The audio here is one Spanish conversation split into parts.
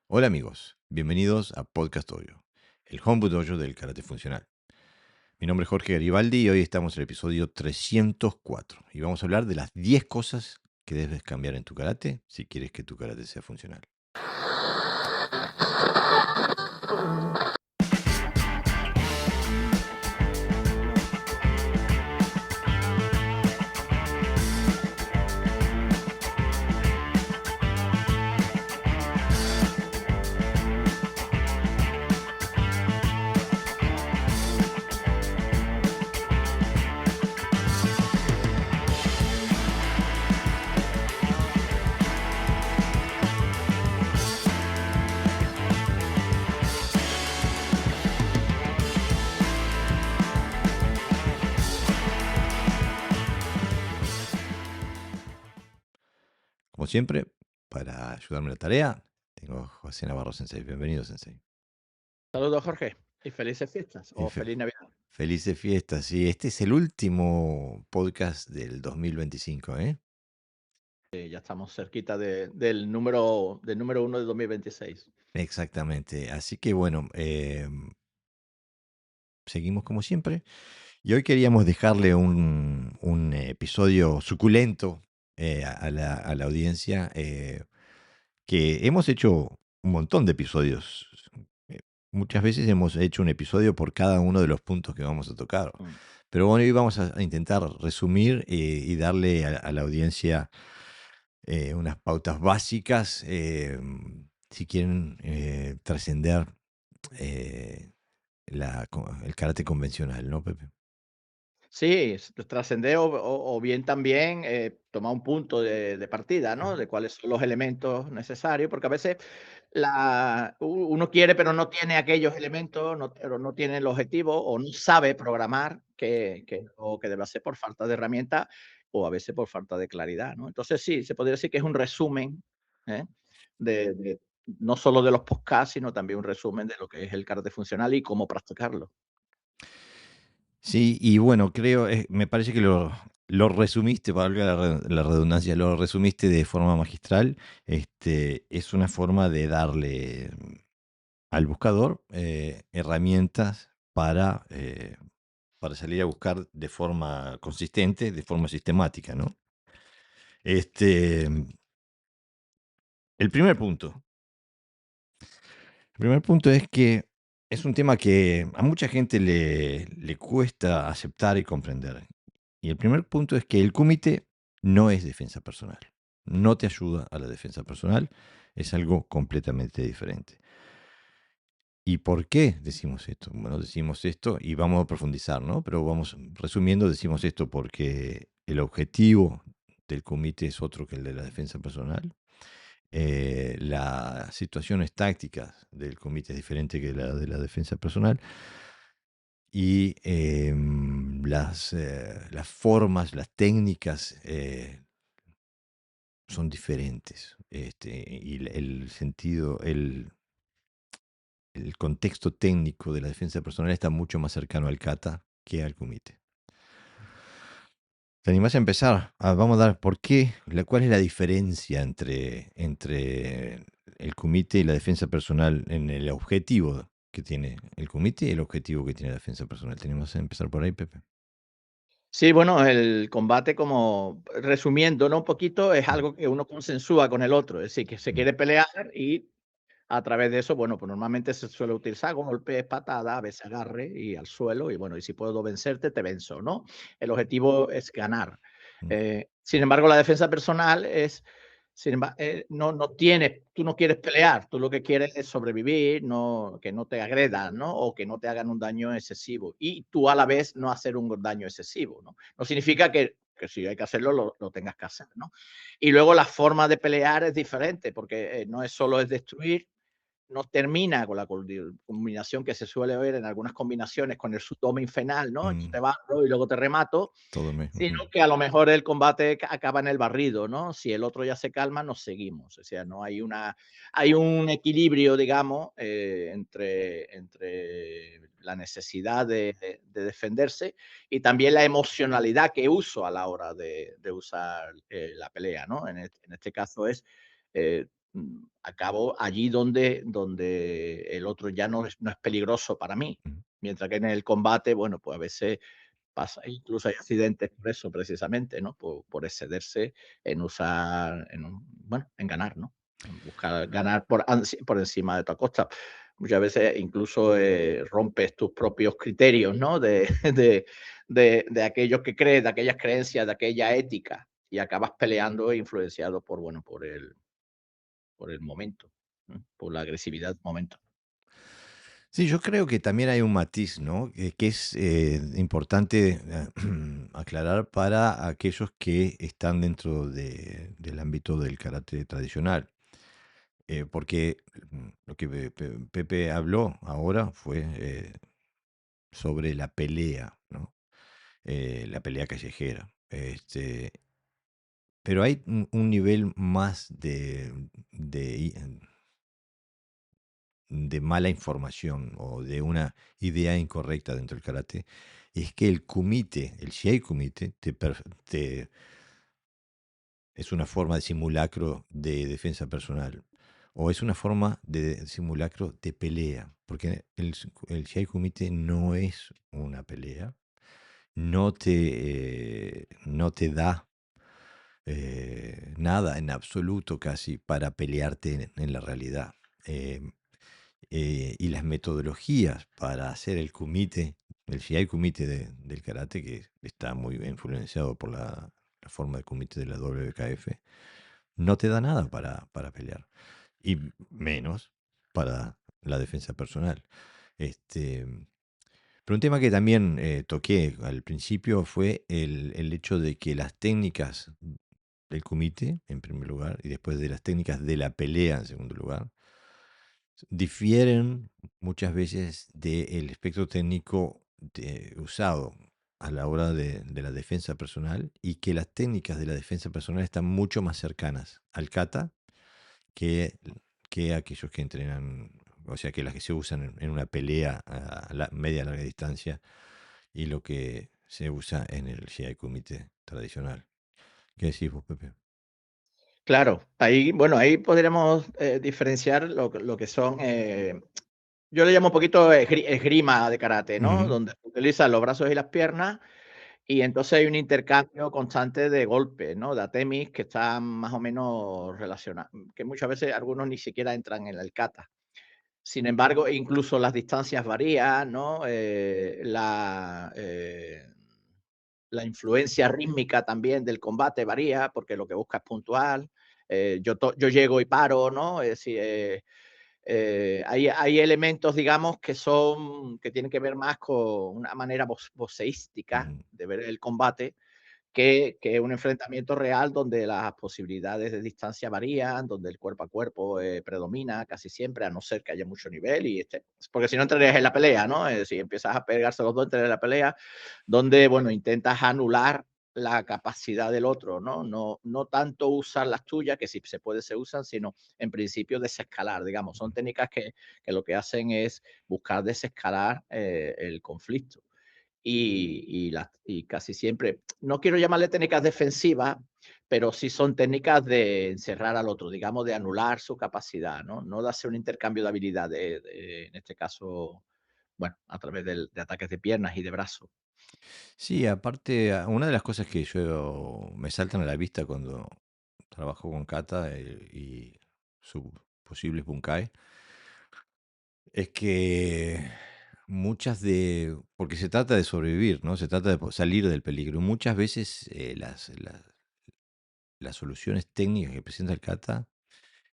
Hola amigos, bienvenidos a Podcast Dojo, el Homebrew Dojo del karate funcional. Mi nombre es Jorge Garibaldi y hoy estamos en el episodio 304 y vamos a hablar de las 10 cosas que debes cambiar en tu karate si quieres que tu karate sea funcional. Como siempre, para ayudarme en la tarea, tengo a José Navarro Sensei. Bienvenido, Sensei. Saludos, Jorge, y felices fiestas Y o feliz Navidad. felices fiestas. Y este es el último podcast del 2025, ¿eh? Ya estamos cerquita del número 1 de 2026. Exactamente. Así que bueno, seguimos como siempre. Y hoy queríamos dejarle un episodio suculento a la audiencia, que hemos hecho un montón de episodios. Eh, Muchas veces hemos hecho un episodio por cada uno de los puntos que vamos a tocar. Mm. Pero bueno, hoy vamos a intentar resumir y darle a la audiencia unas pautas básicas si quieren trascender eh, el karate convencional, ¿no, Pepe? Sí, trascender o bien también tomar un punto de partida, ¿no? De cuáles son los elementos necesarios, porque a veces uno quiere, pero no tiene aquellos elementos, pero no tiene el objetivo o no sabe programar o que debe hacer por falta de herramientas o a veces por falta de claridad, ¿no? Entonces sí, se podría decir que es un resumen, ¿eh? No solo de los podcasts, sino también un resumen de lo que es el karate funcional y cómo practicarlo. Sí, y bueno, creo, me parece que lo resumiste, valga la redundancia, lo resumiste de forma magistral. Es una forma de darle al buscador herramientas para salir a buscar de forma consistente, de forma sistemática, ¿no? Este, el primer punto. El primer punto es que es un tema que a mucha gente le cuesta aceptar y comprender. Y el primer punto es que el kumite no es defensa personal. No te ayuda a la defensa personal. Es algo completamente diferente. ¿Y por qué decimos esto? Bueno, decimos esto y vamos a profundizar, ¿no? Pero vamos resumiendo, decimos esto porque el objetivo del kumite es otro que el de la defensa personal. Las situaciones tácticas del comité es diferente que la de la defensa personal y las formas, las técnicas son diferentes. Y el sentido, el contexto técnico de la defensa personal está mucho más cercano al kata que al comité. ¿Te animás a empezar? Vamos a dar por qué, cuál es la diferencia entre el comité y la defensa personal en el objetivo que tiene el comité y el objetivo que tiene la defensa personal. ¿Te animás a empezar por ahí, Pepe? Sí, bueno, el combate, como resumiendo, ¿no? Un poquito, es Mm, algo que uno consensúa con el otro, es decir, que se mm. quiere pelear y a través de eso, bueno, pues normalmente se suele utilizar golpes, patadas, a veces agarre y al suelo, y bueno, y si puedo vencerte, te venzo, ¿no? El objetivo es ganar. Mm. Sin embargo, la defensa personal es, no tienes, tú no quieres pelear, tú lo que quieres es sobrevivir, no, que no te agredan, ¿no? O que no te hagan un daño excesivo. Y tú a la vez no hacer un daño excesivo, ¿no? No significa que si hay que hacerlo, lo tengas que hacer, ¿no? Y luego la forma de pelear es diferente, porque no es solo es destruir, no termina con la combinación que se suele ver en algunas combinaciones con el Sudoma Infernal, ¿no? Yo Mm. te barro y luego te remato, Todo me. sino Ujú. que a lo mejor el combate acaba en el barrido, ¿no? Si el otro ya se calma, nos seguimos. O sea, no hay hay un equilibrio, digamos, entre la necesidad de defenderse y también la emocionalidad que uso a la hora de usar la pelea, ¿no? En este caso es acabo allí donde el otro ya no es peligroso para mí. Ujú. Mientras que en el combate, bueno, pues a veces pasa, incluso hay accidentes por eso precisamente, ¿no? Por excederse en usar, bueno, en ganar, ¿no? En buscar ganar por encima de tu costa. Muchas veces incluso rompes tus propios criterios, ¿no? De, de aquellos que crees, de aquellas creencias, de aquella ética, y acabas peleando e influenciado por, bueno, por el momento, ¿no? Por la agresividad del momento. Sí, yo creo que también hay un matiz, ¿no? Que es importante aclarar para aquellos que están dentro del ámbito del karate tradicional. Porque lo que Pepe habló ahora fue sobre la pelea, ¿no? La pelea callejera. Pero hay un nivel más de mala información o de una idea incorrecta dentro del karate, es que el kumite, el Shiai kumite, es una forma de simulacro de defensa personal o es una forma de simulacro de pelea, porque el Shiai kumite no es una pelea, no te da nada en absoluto casi para pelearte en la realidad. Eh, y las metodologías para hacer el kumite, el Shiai kumite del karate, que está muy influenciado por la forma de kumite de la WKF, no te da nada para pelear, y menos para la defensa personal. Este, pero un tema que también toqué al principio fue el hecho de que las técnicas del kumite, en primer lugar, y después de las técnicas de la pelea, en segundo lugar, difieren muchas veces del espectro técnico usado a la hora de la defensa personal y que las técnicas de la defensa personal están mucho más cercanas al kata que, que aquellos que entrenan, o sea, que las que se usan en una pelea a la media larga distancia y lo que se usa en el Shiai Kumite tradicional. ¿Qué decís vos, Pepe? Claro, ahí, bueno, ahí podríamos diferenciar lo que son, yo le llamo un poquito esgrima de karate, ¿no? Ujú, Donde utilizan los brazos y las piernas y entonces hay un intercambio constante de golpes, ¿no? De atemis que están más o menos relacionados, que muchas veces algunos ni siquiera entran en el kata. Sin embargo, incluso las distancias varían, ¿no? La influencia rítmica también del combate varía, porque lo que busca es puntual. Yo llego y paro, ¿no? Es decir, hay elementos, digamos, que tienen que ver más con una manera voceística ujú, de ver el combate, que un enfrentamiento real donde las posibilidades de distancia varían, donde el cuerpo a cuerpo predomina casi siempre, a no ser que haya mucho nivel, porque si no entrarías en la pelea, ¿no? Si empiezas a pegarse los dos, entrarías en la pelea, donde, bueno, intentas anular la capacidad del otro, ¿no? No tanto usar las tuyas, que si se puede se usan, sino en principio desescalar, digamos. Son técnicas que lo que hacen es buscar desescalar el conflicto y casi siempre, no quiero llamarle técnicas defensivas, pero sí son técnicas de encerrar al otro, digamos, de anular su capacidad, ¿no? No de hacer un intercambio de habilidades, en este caso, bueno, a través de ataques de piernas y de brazos. sí, aparte, una de las cosas que yo me saltan a la vista cuando trabajo con Kata y sus posibles bunkai es que porque se trata de sobrevivir, ¿no? Se trata de salir del peligro. Muchas veces las soluciones técnicas que presenta el Kata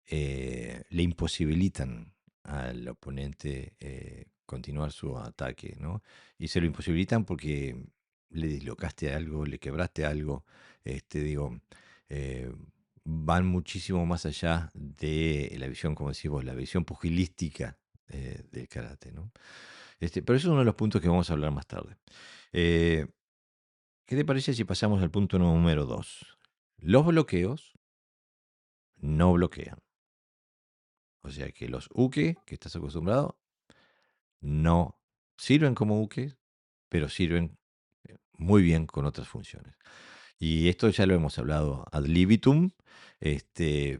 le imposibilitan al oponente continuar su ataque, ¿no? Y se lo imposibilitan porque le dislocaste algo, le quebraste algo, digo, eh, van muchísimo más allá de la visión, como decimos, la visión pugilística del karate, ¿no? Pero eso es uno de los puntos que vamos a hablar más tarde. Eh, ¿Qué te parece si pasamos al punto número 2? Los bloqueos no bloquean. O sea que los uke que estás acostumbrado no sirven como uke, pero sirven muy bien con otras funciones. Y esto ya lo hemos hablado ad libitum. Este,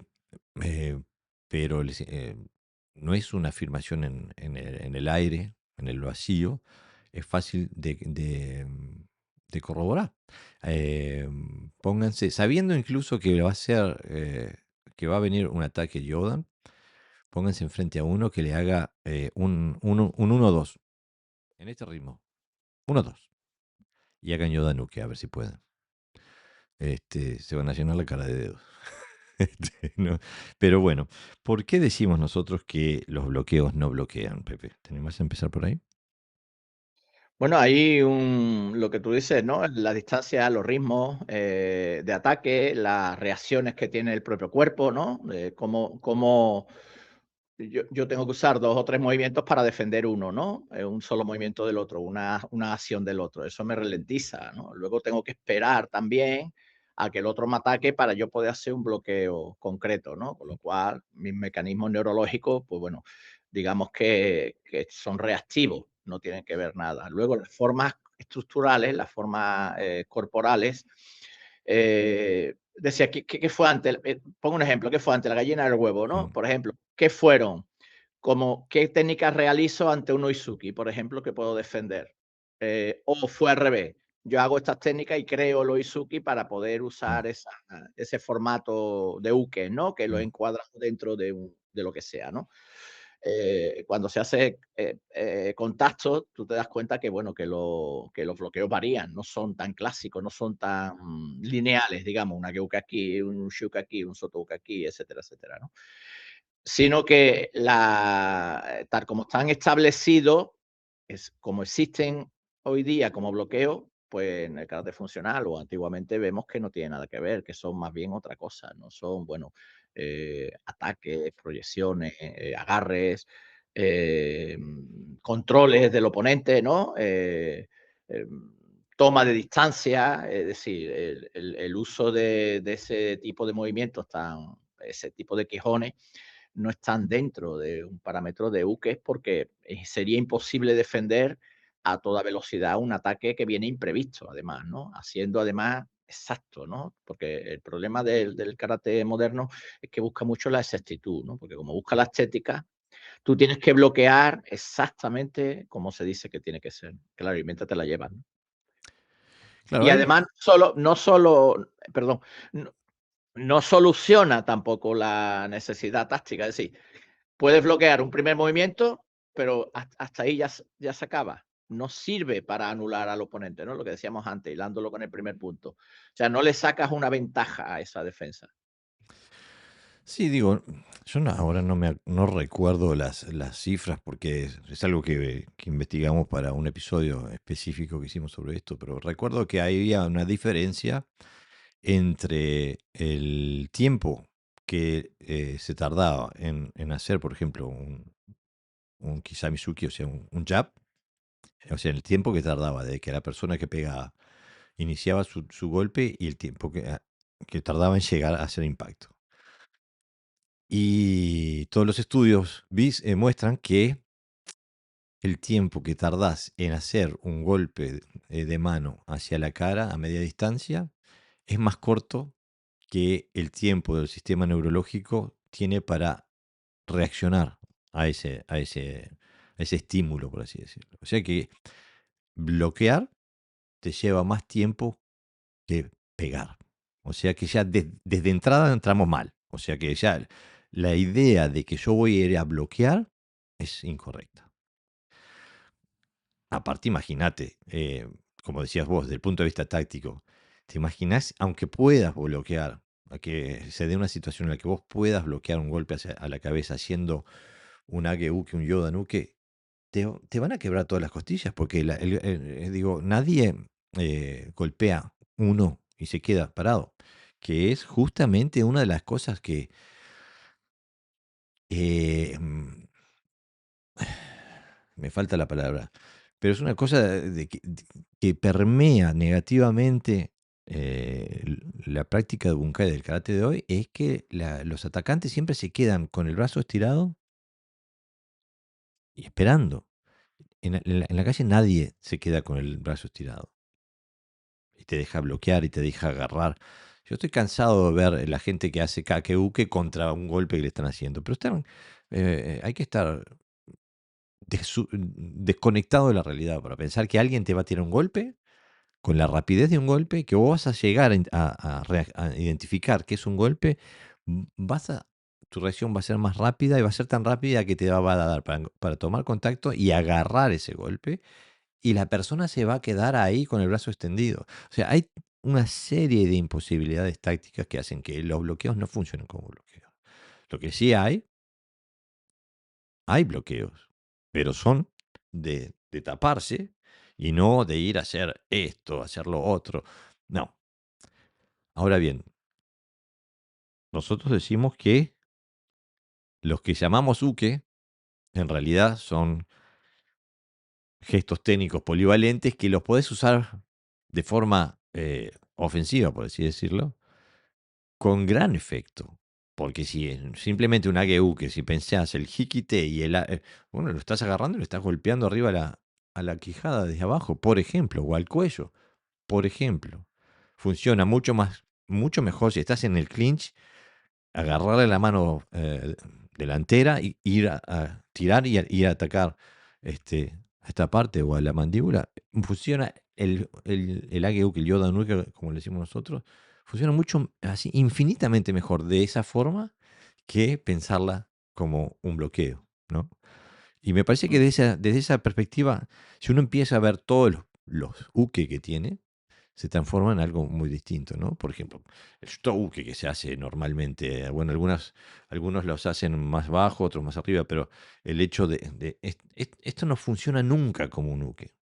pero no es una afirmación en el aire, en el vacío, es fácil de corroborar. Pónganse, sabiendo incluso que va a ser, que va a venir un ataque Yoda, pónganse enfrente a uno que le haga un 1-2, en este ritmo, 1-2, y hagan Yoda Nuke, a ver si pueden. Se van a llenar la cara de dedos. ¿No? Pero bueno, ¿por qué decimos nosotros que los bloqueos no bloquean, Pepe? ¿Tenemos que empezar por ahí? Bueno, hay lo que tú dices, ¿no? La distancia, los ritmos de ataque, las reacciones que tiene el propio cuerpo, ¿no? Cómo yo tengo que usar 2 o 3 movimientos para defender uno, ¿no? Un solo movimiento del otro, una acción del otro. Eso me ralentiza, ¿no? Luego tengo que esperar también a que el otro me ataque para yo poder hacer un bloqueo concreto, ¿no? Con lo cual, mis mecanismos neurológicos, pues bueno, digamos que son reactivos, no tienen que ver nada. Luego, las formas estructurales, las formas corporales, decía, ¿qué fue antes? Pongo un ejemplo, ¿qué fue antes? La gallina del huevo, ¿no? Mm, Por ejemplo, ¿qué fueron? Como, ¿qué técnicas realizo ante un Oizuki, por ejemplo, que puedo defender? O fue al revés. Yo hago estas técnicas y creo el Oizuki para poder mm, usar ese formato de uke, ¿no? Que lo he mm. encuadrado dentro de lo que sea, ¿no? Cuando se hace contacto, tú te das cuenta que, bueno, que los bloqueos varían, no son tan clásicos, no son tan lineales, digamos, una Gyuka aquí, un Shuka aquí, un Sotouka aquí, etcétera, etcétera, ¿no? Sino que tal como están establecidos, es como existen hoy día como bloqueo, pues en el carácter funcional o antiguamente vemos que no tiene nada que ver, que son más bien otra cosa, no son, bueno, ataques, proyecciones, agarres, controles del oponente, ¿no? Toma de distancia, es decir, el uso de ese tipo de movimientos, ese tipo de quejones, no están dentro de un parámetro de UKES porque sería imposible defender a toda velocidad un ataque que viene imprevisto, además, ¿no? Haciendo además exacto, ¿no? Porque el problema del karate moderno es que busca mucho la exactitud, ¿no? Porque como busca la estética, tú tienes que bloquear exactamente como se dice que tiene que ser. Claro, y mientras te la llevas, ¿no? Claro, Y hay, además, no solo, perdón, no, no soluciona tampoco la necesidad táctica. Es decir, puedes bloquear un primer movimiento, pero hasta ahí ya se acaba. No sirve para anular al oponente, ¿no? Lo que decíamos antes, hilándolo con el primer punto. O sea, no le sacas una ventaja a esa defensa. sí, digo, yo ahora no recuerdo las cifras porque es algo que investigamos para un episodio específico que hicimos sobre esto, pero recuerdo que había una diferencia entre el tiempo que se tardaba en hacer, por ejemplo, un Kisamizuki, o sea, un jab, o sea, el tiempo que tardaba de que la persona que pegaba iniciaba su golpe y el tiempo que tardaba en llegar a hacer impacto. Y todos los estudios muestran que el tiempo que tardás en hacer un golpe de mano hacia la cara a media distancia es más corto que el tiempo del sistema neurológico tiene para reaccionar a ese estímulo, por así decirlo. O sea que bloquear te lleva más tiempo que pegar. O sea que ya desde entrada entramos mal. O sea que ya la idea de que yo voy a ir a bloquear es incorrecta. Aparte, imagínate, como decías vos, desde el punto de vista táctico, ¿te imaginás, aunque puedas bloquear, a que se dé una situación en la que vos puedas bloquear un golpe a la cabeza haciendo un Age-Uke, un Yoda-Nuke, te van a quebrar todas las costillas? Porque, digo, nadie golpea uno y se queda parado, que es justamente una de las cosas que eh, mm, me falta la palabra, pero es una cosa que permea negativamente la práctica de Bunkai del karate de hoy, es que los atacantes siempre se quedan con el brazo estirado y esperando. En la calle nadie se queda con el brazo estirado y te deja bloquear y te deja agarrar. Yo estoy cansado de ver la gente que hace kakeuke contra un golpe que le están haciendo, pero hay que estar desconectado de la realidad para pensar que alguien te va a tirar un golpe con la rapidez de un golpe, que vos vas a llegar a identificar que es un golpe, tu reacción va a ser más rápida y va a ser tan rápida que te va a dar para tomar contacto y agarrar ese golpe, y la persona se va a quedar ahí con el brazo extendido. O sea, hay una serie de imposibilidades tácticas que hacen que los bloqueos no funcionen como bloqueos. Lo que sí hay bloqueos, pero son de taparse y no de ir a hacer esto, hacer lo otro. No. Ahora bien, nosotros decimos que los que llamamos uke en realidad son gestos técnicos polivalentes que los podés usar de forma ofensiva, por así decirlo, con gran efecto. Porque si es simplemente un que si pensás el hikite y bueno, lo estás agarrando y lo estás golpeando arriba a la quijada desde abajo, por ejemplo, o al cuello, por ejemplo. Funciona mucho mejor si estás en el clinch, agarrarle la mano delantera y ir a tirar y ir a atacar a esta parte o a la mandíbula. Funciona el Ageuke, el Yoda Nuke, como le decimos nosotros, funciona mucho, así, infinitamente mejor de esa forma que pensarla como un bloqueo, ¿no? Y me parece que Mm. desde esa perspectiva, si uno empieza a ver todos los uke que tiene, se transforma en algo muy distinto, ¿no? Por ejemplo, el shutouke que se hace normalmente, bueno, algunos los hacen más bajo, otros más arriba, pero el hecho esto no funciona nunca como un uke,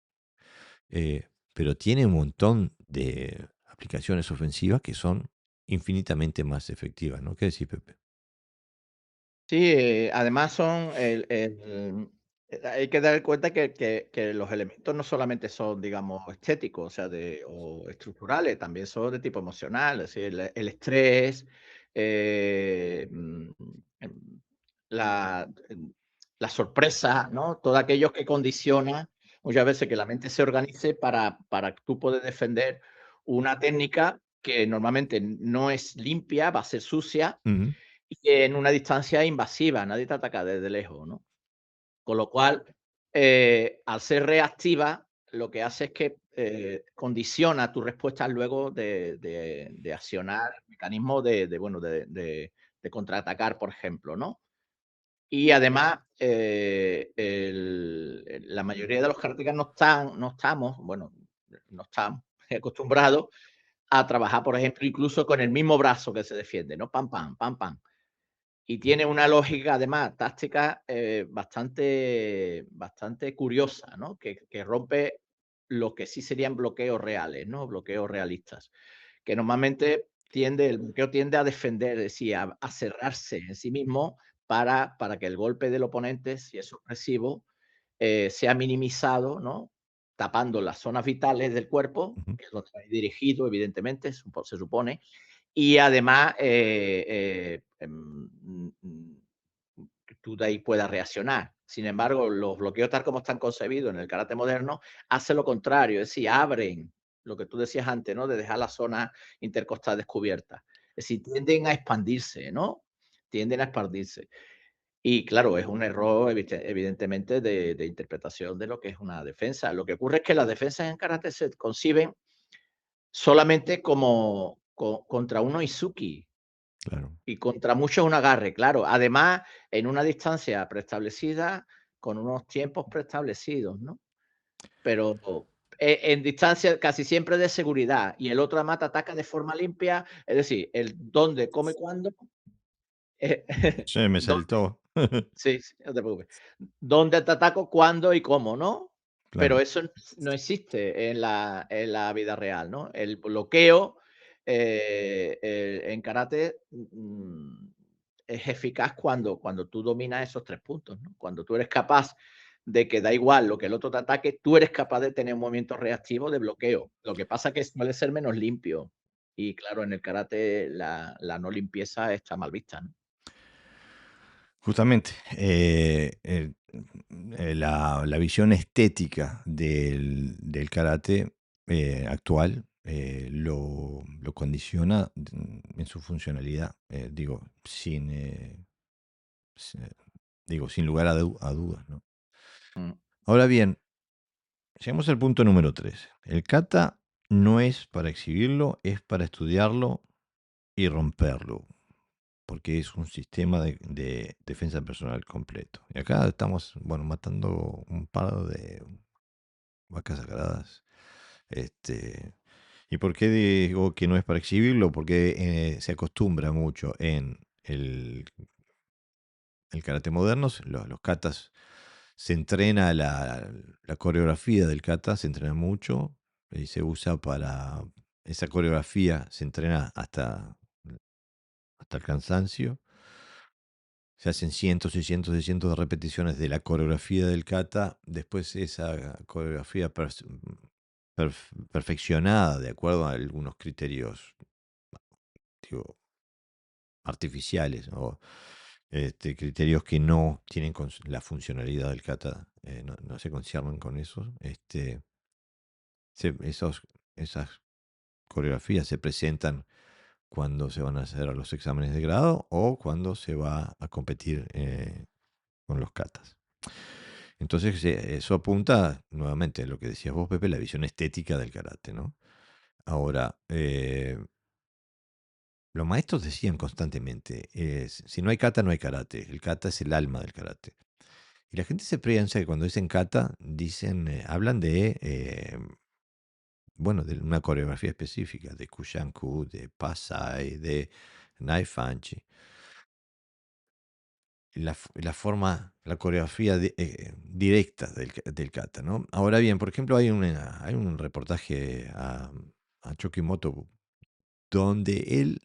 pero tiene un montón de aplicaciones ofensivas que son infinitamente más efectivas, ¿no? ¿Qué decís, Pepe? Sí, además son hay que dar cuenta que los elementos no solamente son, digamos, estéticos, o sea, o estructurales, también son de tipo emocional, es decir, el estrés, eh, mm, em, la, em, la sorpresa, ¿no? Todo aquello que condiciona muchas veces que la mente se organice para tú poder defender una técnica que normalmente no es limpia, va a ser sucia Ujú, y que en una distancia invasiva, nadie te ataca desde lejos, ¿no? Con lo cual, al ser reactiva, lo que hace es que condiciona tu respuesta luego de accionar mecanismos bueno, de contraatacar, por ejemplo, ¿no? Y además, la mayoría de los karatecas no estamos, bueno, no estamos acostumbrados a trabajar, por ejemplo, incluso con el mismo brazo que se defiende, ¿no? Pam, pam, pam, pam. Y tiene una lógica, además, táctica, bastante curiosa, ¿no? Que rompe lo que sí serían bloqueos reales, ¿no? Bloqueos realistas, que normalmente el bloqueo tiende a defender, es decir, a cerrarse en sí mismo para que el golpe del oponente, si es sorpresivo, sea minimizado, ¿no? Tapando las zonas vitales del cuerpo, ujú. que es donde va dirigido, evidentemente, se supone, y además, que tú de ahí puedas reaccionar. Sin embargo, los bloqueos tal como están concebidos en el karate moderno, hace lo contrario, es decir, abren lo que tú decías antes, ¿no? De dejar la zona intercostal descubierta. Es decir, tienden a expandirse, ¿no? Tienden a expandirse. Y claro, es un error evidentemente de interpretación de lo que es una defensa. Lo que ocurre es que las defensas en karate se conciben solamente como contra uno Izuki Claro. y contra muchos un agarre, claro. Además, en una distancia preestablecida, con unos tiempos preestablecidos, ¿no? Pero en distancia casi siempre de seguridad y el otro además te ataca de forma limpia, es decir, el dónde, cómo y cuándo, eh, Se me dónde saltó. sí, sí, no te preocupes. Dónde te ataco, cuándo y cómo, ¿no? Pero Claro. eso no existe en la vida real, ¿no? El bloqueo, en karate, es eficaz cuando tú dominas esos 3 puntos, ¿no? Cuando tú eres capaz de que da igual lo que el otro te ataque, tú eres capaz de tener un movimiento reactivo de bloqueo. Lo que pasa que suele ser menos limpio. Y claro, en el karate la no limpieza está mal vista, ¿no? Justamente, la visión estética del karate actual lo condiciona en su funcionalidad, digo, si- digo, sin lugar a dudas, ¿no? Mm, Ahora bien, llegamos al punto número 3. El kata no es para exhibirlo, es para estudiarlo y romperlo, porque es un sistema de defensa personal completo. Y acá estamos, bueno, matando un par de vacas sagradas. ¿Y por qué digo que no es para exhibirlo? Porque se acostumbra mucho en el karate moderno, los katas, se entrena la coreografía del kata, se entrena mucho y se usa para, esa coreografía se entrena hasta el cansancio. Se hacen cientos y cientos y cientos de repeticiones de la coreografía del kata. Después esa coreografía perfeccionada de acuerdo a algunos criterios, digo, artificiales o criterios que no tienen la funcionalidad del kata, no se conciernen con eso. Esas coreografías se presentan cuando se van a hacer los exámenes de grado o cuando se va a competir con los katas. Entonces, eso apunta nuevamente a lo que decías vos, Pepe, la visión estética del karate, ¿no? Ahora, los maestros decían constantemente, si no hay kata, no hay karate. El kata es el alma del karate. Y la gente se piensa que cuando dicen kata, hablan bueno, de una coreografía específica, de Kushanku, de Pasai, de Naifanchi. La forma, la coreografía directa del kata, ¿no? Ahora bien, por ejemplo, hay un reportaje a Chokimoto donde él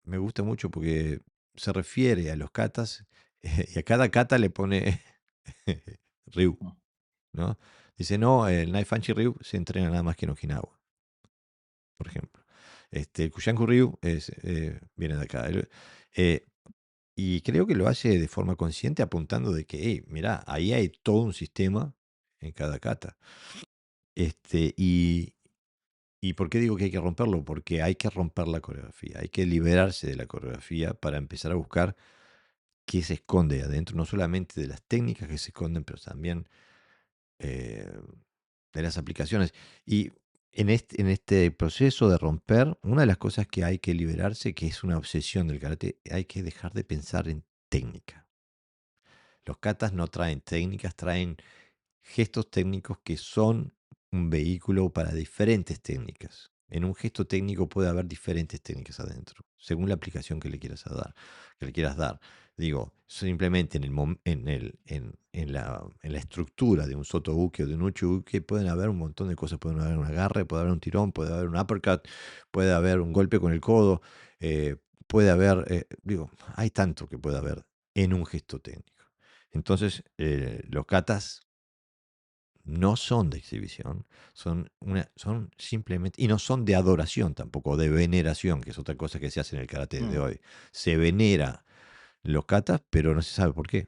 me gusta mucho porque se refiere a los katas y a cada kata le pone Ryu, mm. ¿no? Dice, no, el Naifanchi Ryu se entrena nada más que en Okinawa, por ejemplo. El Kushanku Ryu viene de acá. Eh, y creo que lo hace de forma consciente apuntando de que, hey, mirá, ahí hay todo un sistema en cada kata. Este, y, ¿Y por qué digo que hay que romperlo? Porque hay que romper la coreografía, hay que liberarse de la coreografía para empezar a buscar qué se esconde adentro, no solamente de las técnicas que se esconden, pero también eh, de las aplicaciones. Y en este proceso de romper, una de las cosas que hay que liberarse, que es una obsesión del karate, hay que dejar de pensar en técnica. Los katas no traen técnicas, traen gestos técnicos que son un vehículo para diferentes técnicas. En un gesto técnico puede haber diferentes técnicas adentro, según la aplicación que le quieras dar. Digo, simplemente en la estructura de un sotobuque o de un uchibuque pueden haber un montón de cosas. Puede haber un agarre, puede haber un tirón, puede haber un uppercut, puede haber un golpe con el codo, eh, puede haber, digo, hay tanto que puede haber en un gesto técnico. Entonces, los katas no son de exhibición, son simplemente, y no son de adoración tampoco, de veneración, que es otra cosa que se hace en el karate de Mm. hoy. Se venera los katas, pero no se sabe por qué.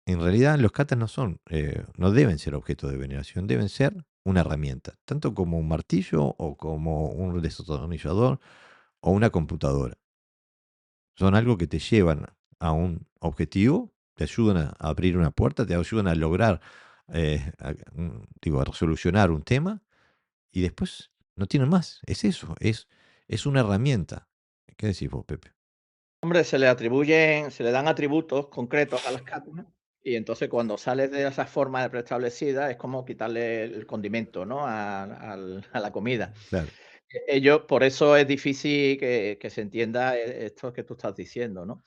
En realidad, los katas no deben ser objeto de veneración, deben ser una herramienta, tanto como un martillo o como un desatornillador o una computadora. Son algo que te llevan a un objetivo, te ayudan a abrir una puerta, te ayudan a lograr, digo, a resolucionar un tema y después no tienen más. Es eso, es una herramienta. ¿Qué decís vos, Pepe? Hombre, se le dan atributos concretos a las cápsulas y entonces cuando sales de esa forma preestablecida es como quitarle el condimento, ¿no? A la comida. Claro. Ellos, por eso es difícil que se entienda esto que tú estás diciendo, ¿no?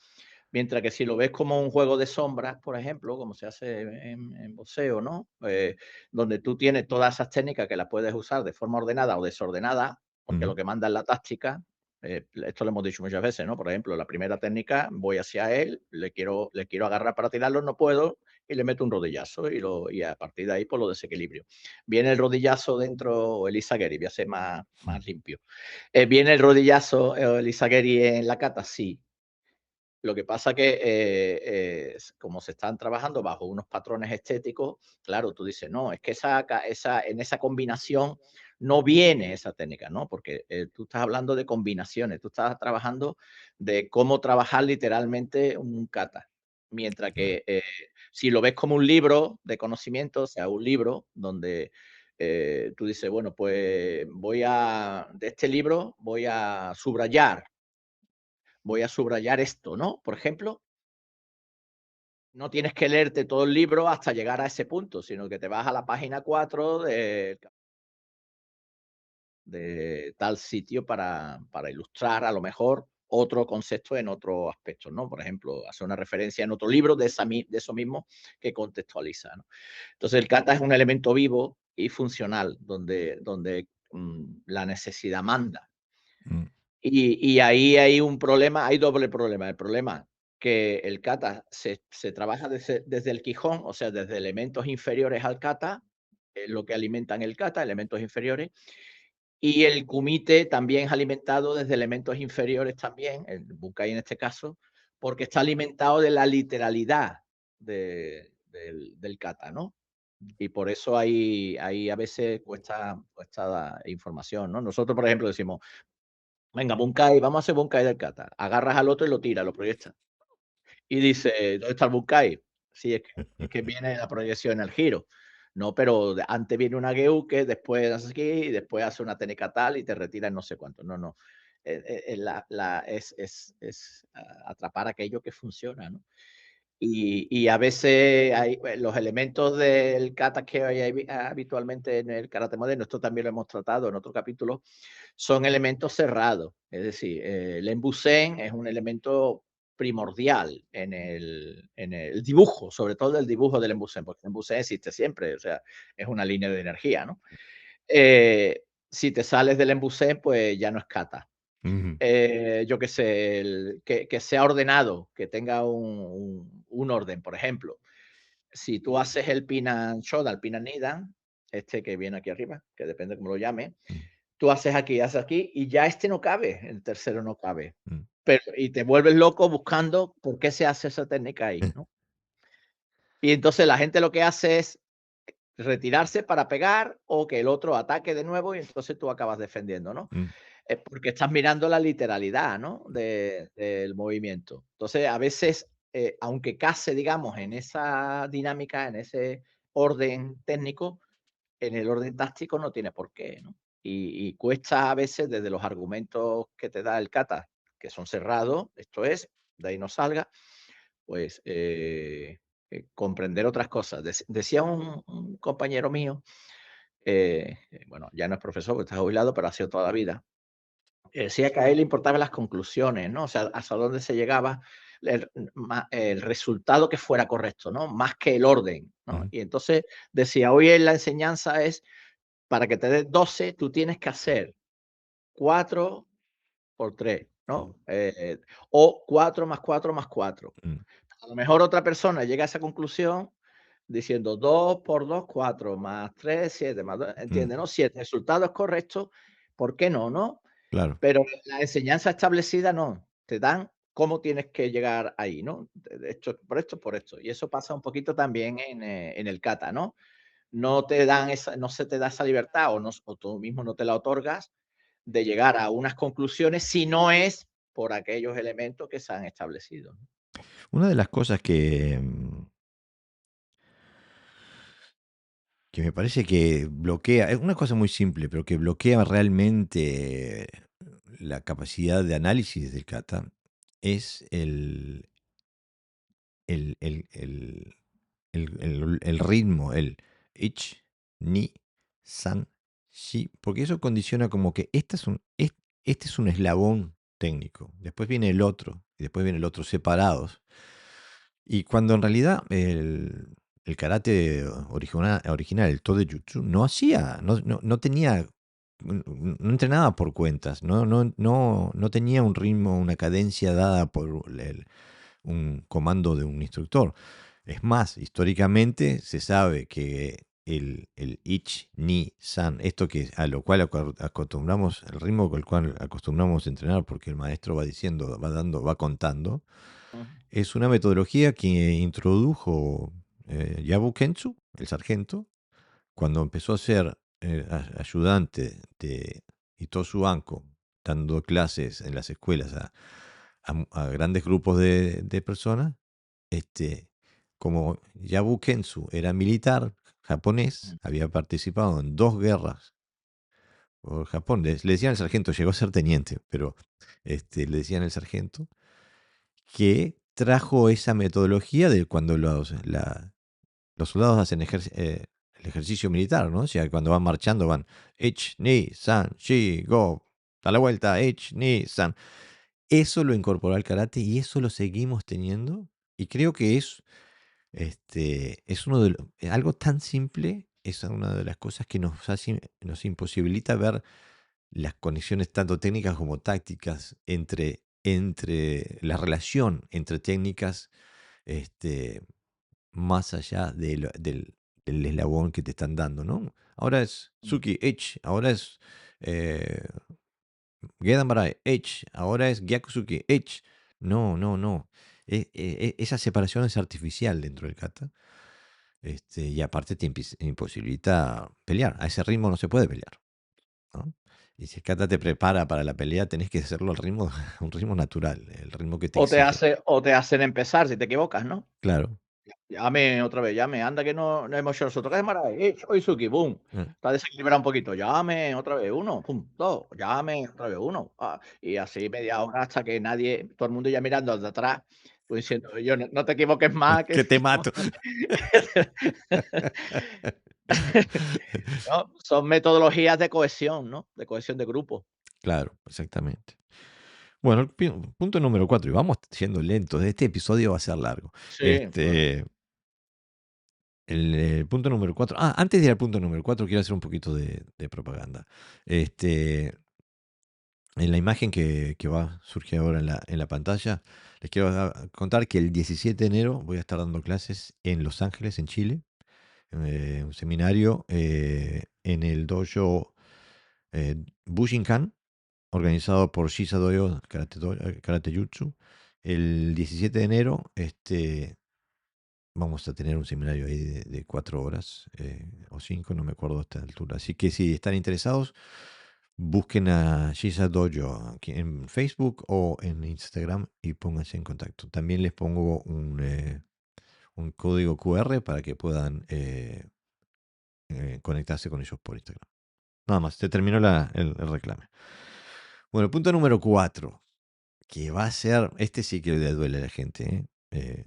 Mientras que si lo ves como un juego de sombras, por ejemplo, como se hace en boxeo, ¿no? Donde tú tienes todas esas técnicas que las puedes usar de forma ordenada o desordenada, porque Ujú, lo que manda es la táctica. Esto lo hemos dicho muchas veces, ¿no? Por ejemplo, la primera técnica, voy hacia él, le quiero agarrar para tirarlo, no puedo, y le meto un rodillazo y a partir de ahí pues lo desequilibrio. Viene el rodillazo dentro, o el Izagiri, voy a ser mm, más limpio. ¿Viene el rodillazo o el Izagiri en la kata? Sí, Lo que pasa que, como se están trabajando bajo unos patrones estéticos, claro, tú dices, no, es que en esa combinación no viene esa técnica, ¿no? Porque tú estás hablando de combinaciones, tú estás trabajando de cómo trabajar literalmente un kata. Mientras Claro. que si lo ves como un libro de conocimiento, o sea, un libro donde tú dices, bueno, pues de este libro voy a subrayar esto, ¿no? Por ejemplo, no tienes que leerte todo el libro hasta llegar a ese punto, sino que te vas a la página 4 de tal sitio para ilustrar a lo mejor otro concepto en otro aspecto, ¿no? Por ejemplo, hacer una referencia en otro libro de eso mismo que contextualiza, ¿no? Entonces, el kata es un elemento vivo y funcional, donde la necesidad manda. Mm, Y ahí hay un problema, hay doble problema. El problema que el kata se trabaja desde el Quijón, o sea, desde elementos inferiores al kata, lo que alimentan el kata, elementos inferiores, y el kumite también es alimentado desde elementos inferiores también, el Bunkai en este caso, porque está alimentado de la literalidad del kata, ¿no? Y por eso hay a veces cuesta información, ¿no? Nosotros, por ejemplo, decimos: "Venga, Bunkai, vamos a hacer Bunkai del kata". Agarras al otro y lo tiras, lo proyectas. Y dice: "¿Dónde está el Bunkai?". Sí, es que viene la proyección en el giro. No, pero antes viene una Geuke, después haces aquí, y después hace una técnica tal y te retira en no sé cuánto. No, no. Atrapar aquello que funciona, ¿no? Y a veces hay los elementos del kata que hay habitualmente en el karate moderno, esto también lo hemos tratado en otro capítulo, son elementos cerrados. Es decir, el embusen es un elemento primordial en el dibujo, sobre todo el dibujo del embusen, porque el embusen existe siempre, o sea, es una línea de energía, ¿no? Si te sales del embusen, pues ya no es kata. ujú, Yo qué sé, que sea ordenado, que tenga un orden, por ejemplo. Si tú haces el Pinan Shodan, el Pinan Nidan, este que viene aquí arriba, que depende cómo lo llame, mm, tú haces aquí y ya este no cabe, el tercero no cabe. mm. Pero y te vuelves loco buscando por qué se hace esa técnica ahí, ¿no? Y entonces la gente lo que hace es retirarse para pegar o que el otro ataque de nuevo y entonces tú acabas defendiendo, ¿no? Mm. Es porque estás mirando la literalidad, ¿no? Del movimiento. Entonces, a veces, aunque case, digamos, en esa dinámica, en ese orden técnico, en el orden táctico no tiene por qué, ¿no? Y cuesta a veces desde los argumentos que te da el kata, que son cerrados, esto es, de ahí no salga, pues comprender otras cosas. Decía un compañero mío, bueno, ya no es profesor, porque está jubilado, pero ha sido toda la vida. Decía que a él le importaban las conclusiones, ¿no? O sea, hasta dónde se llegaba, el resultado que fuera correcto, ¿no? Más que el orden, ¿no? Ujú, Y entonces decía, hoy en la enseñanza es, para que te des 12 tú tienes que hacer 4 por 3, mm, ¿no? O 4 más 4 más 4. mm, A lo mejor otra persona llega a esa conclusión diciendo 2 por 2 4 más 3 7 más 2, mm, ¿entiendes, no? Si el resultado es correcto, ¿por qué no, no? claro. Pero la enseñanza establecida no, te dan cómo tienes que llegar ahí, ¿no? De esto, por esto, por esto. Y eso pasa un poquito también en el kata, ¿no? No se te da esa libertad o tú mismo no te la otorgas de llegar a unas conclusiones si no es por aquellos elementos que se han establecido, ¿no? Una de las cosas que me parece que bloquea, es una cosa muy simple, pero que bloquea realmente la capacidad de análisis del kata, es el el ritmo, el ich, ni, san, shi, porque eso condiciona como que este es un eslabón técnico, después viene el otro, y después viene el otro separados. Y cuando en realidad el karate original, el Tode-Jutsu, no tenía, no entrenaba por cuentas, no tenía un ritmo, una cadencia dada por un comando de un instructor. Es más, históricamente se sabe que el Ich, Ni, San, esto que a lo cual acostumbramos, el ritmo con el cual acostumbramos a entrenar, porque el maestro va diciendo, va dando, va contando, ujú, Es una metodología que introdujo Yabu Kentsu, el sargento, cuando empezó a ser ayudante de Itosu Anko, dando clases en las escuelas a grandes grupos de personas. este, Como Yabu Kentsu era militar japonés, mm, había participado en dos guerras por Japón. Le decían el sargento, llegó a ser teniente, pero le decían el sargento, que trajo esa metodología de cuando los soldados hacen el ejercicio militar, ¿no? O sea, cuando van marchando van ich, ni, san, shi, go, da la vuelta, ich, ni, san. Eso lo incorporó al karate y eso lo seguimos teniendo. Y creo que es algo tan simple, es una de las cosas que nos imposibilita ver las conexiones tanto técnicas como tácticas entre la relación entre técnicas, este, más allá del eslabón que te están dando, ¿no? Ahora es mm. Suki H, ahora es eh, Gedan Barai H, ahora es Gyakusuki H. No, no, no. Esa separación es artificial dentro del kata. Y aparte te imposibilita pelear. A ese ritmo no se puede pelear, ¿no? Y si el kata te prepara para la pelea, tenés que hacerlo al ritmo, un ritmo natural, el ritmo que te exige. O te hacen empezar si te equivocas, ¿no? Claro. Llame otra vez, llame, anda que no hemos hecho nosotros. ¿Qué demora? Oizuki, boom. eh, Está desequilibrado un poquito. Llame otra vez, uno, pum, 2, llame otra vez, uno. Y así media hora hasta que nadie, todo el mundo ya mirando desde atrás, tú diciendo, yo no te equivoques más, que que te si no. mato. No, son metodologías de cohesión, ¿no? De cohesión de grupo. Claro, exactamente. Bueno, punto número 4, y vamos siendo lentos. Este episodio va a ser largo. Sí, bueno, Este, el punto número 4. Antes de ir al punto número 4, quiero hacer un poquito de propaganda. Este, en la imagen que va a surgir ahora en la pantalla, les quiero contar que el 17 de enero voy a estar dando clases en Los Ángeles, en Chile. Un seminario en el dojo Bushinkan, organizado por Shisa Doyo Karate Jutsu. El 17 de enero vamos a tener un seminario ahí de 4 horas o 5, no me acuerdo a esta altura. Así que si están interesados, busquen a Shisa Dojo aquí en Facebook o en Instagram y pónganse en contacto. También les pongo un código QR para que puedan conectarse con ellos por Instagram. Nada más, te terminó el reclame. Bueno, punto número 4, que va a ser, este sí que le duele a la gente, ¿eh?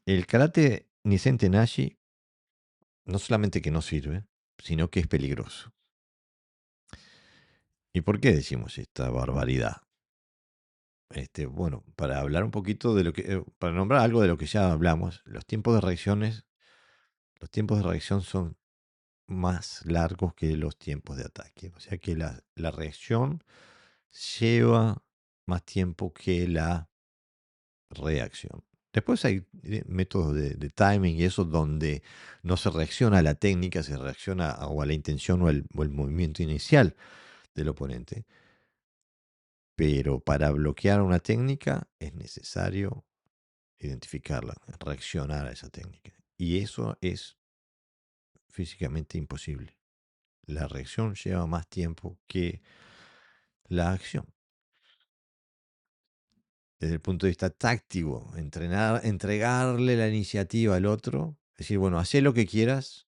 El karate Nisen Tenashi no solamente que no sirve, sino que es peligroso. ¿Y por qué decimos esta barbaridad? Bueno, para hablar un poquito de para nombrar algo de lo que ya hablamos, los tiempos de reacción son más largos que los tiempos de ataque. O sea que la reacción lleva más tiempo que la reacción. Después hay métodos de timing y eso donde no se reacciona a la técnica, se reacciona o a la intención o el movimiento inicial del oponente. Pero para bloquear una técnica es necesario identificarla, reaccionar a esa técnica. Y eso es físicamente imposible. La reacción lleva más tiempo que la acción. Desde el punto de vista táctico, entregarle la iniciativa al otro, decir, bueno, haz lo que quieras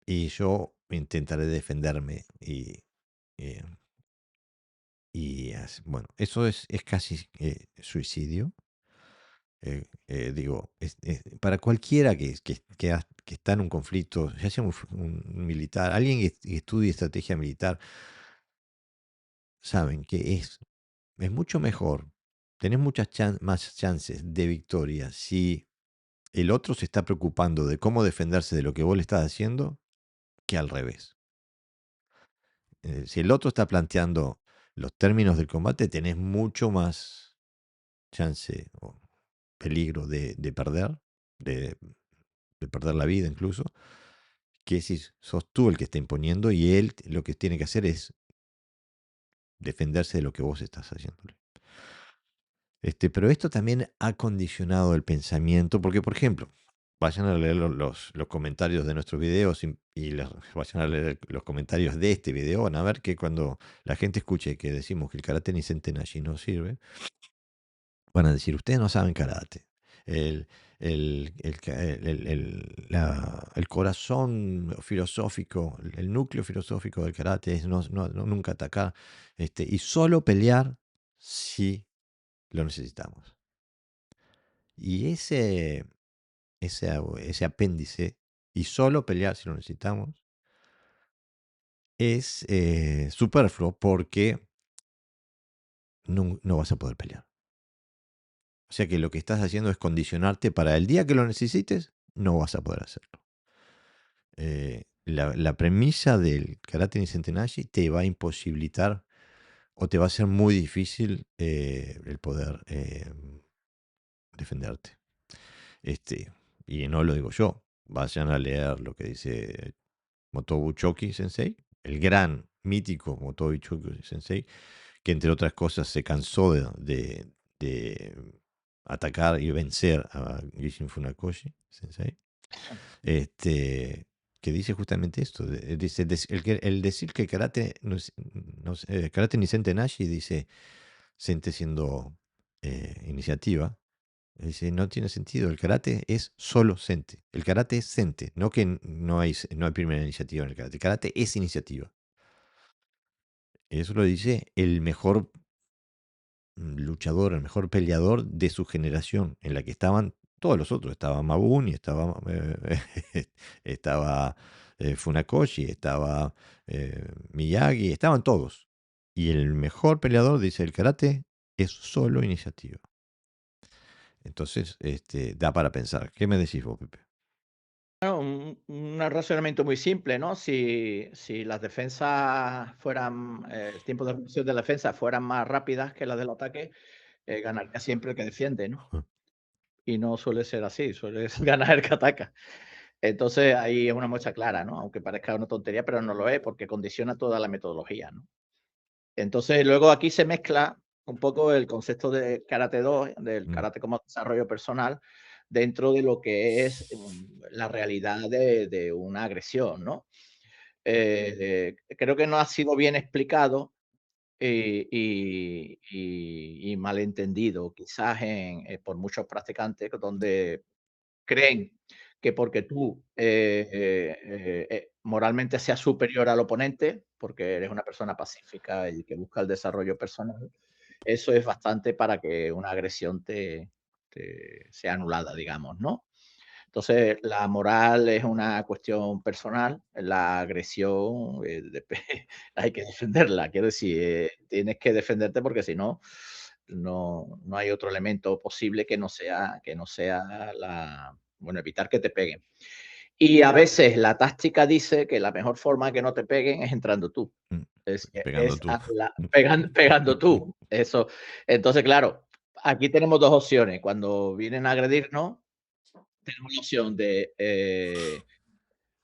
y yo intentaré defenderme eh, bueno, eso es casi suicidio. Digo, para cualquiera que está en un conflicto, ya sea un militar, alguien que estudie estrategia militar, saben que es mucho mejor, tenés muchas más chances de victoria si el otro se está preocupando de cómo defenderse de lo que vos le estás haciendo, que al revés. Si el otro está planteando los términos del combate, tenés mucho más chance o peligro de perder, de, de perder la vida incluso, que si sos tú el que está imponiendo y él lo que tiene que hacer es defenderse de lo que vos estás haciéndole. Pero esto también ha condicionado el pensamiento, porque, por ejemplo, vayan a leer los comentarios de nuestros videos vayan a leer los comentarios de este video, van a ver que cuando la gente escuche que decimos que el karate ni Sentenashi no sirve, van a decir, ustedes no saben karate. El, el corazón filosófico, el núcleo filosófico del karate es nunca atacar y solo pelear si lo necesitamos. Y ese apéndice, y solo pelear si lo necesitamos, es superfluo porque no vas a poder pelear. O sea que lo que estás haciendo es condicionarte para el día que lo necesites, no vas a poder hacerlo. La premisa del karate Nisentenashi te va a imposibilitar o te va a ser muy difícil el poder defenderte. Y no lo digo yo. Vayan a leer lo que dice Motobu Choki Sensei, el gran, mítico Motobu Choki Sensei, que entre otras cosas se cansó de atacar y vencer a Gishin Funakoshi Sensei, que dice justamente esto. Dice, el decir que karate, karate ni Sente Nashi, dice Sente siendo iniciativa, dice, no tiene sentido. El karate es solo Sente. El karate es Sente. No que no hay primera iniciativa en el karate. El karate es iniciativa. Eso lo dice el mejor luchador, el mejor peleador de su generación, en la que estaban todos los otros. Estaba Mabun y estaba Funakoshi, estaba Miyagi, estaban todos. Y el mejor peleador, dice el karate, es solo iniciativa. Entonces, da para pensar. ¿Qué me decís vos, Pepe? Bueno, un razonamiento muy simple, ¿no? Si las defensas fueran, el tiempo de reacción de la defensa fueran más rápidas que las del ataque, ganaría siempre el que defiende, ¿no? Y no suele ser así, suele ganar el que ataca. Entonces, ahí es una muestra clara, ¿no? Aunque parezca una tontería, pero no lo es, porque condiciona toda la metodología, ¿no? Entonces, luego aquí se mezcla un poco el concepto de Karate 2, del Mm, karate como desarrollo personal, dentro de lo que es la realidad de una agresión, ¿no? Creo que no ha sido bien explicado y malentendido, quizás por muchos practicantes, donde creen que porque tú moralmente seas superior al oponente, porque eres una persona pacífica y que busca el desarrollo personal, eso es bastante para que una agresión te sea anulada, digamos, ¿no? Entonces, la moral es una cuestión personal, la agresión hay que defenderla. Quiero decir, tienes que defenderte porque si no, no hay otro elemento posible que no sea bueno, evitar que te peguen. Y a veces la táctica dice que la mejor forma de que no te peguen es entrando tú. mm, pegando Es tú. pegando tú. Eso. Entonces, claro, aquí tenemos dos opciones. Cuando vienen a agredirnos, tenemos la opción de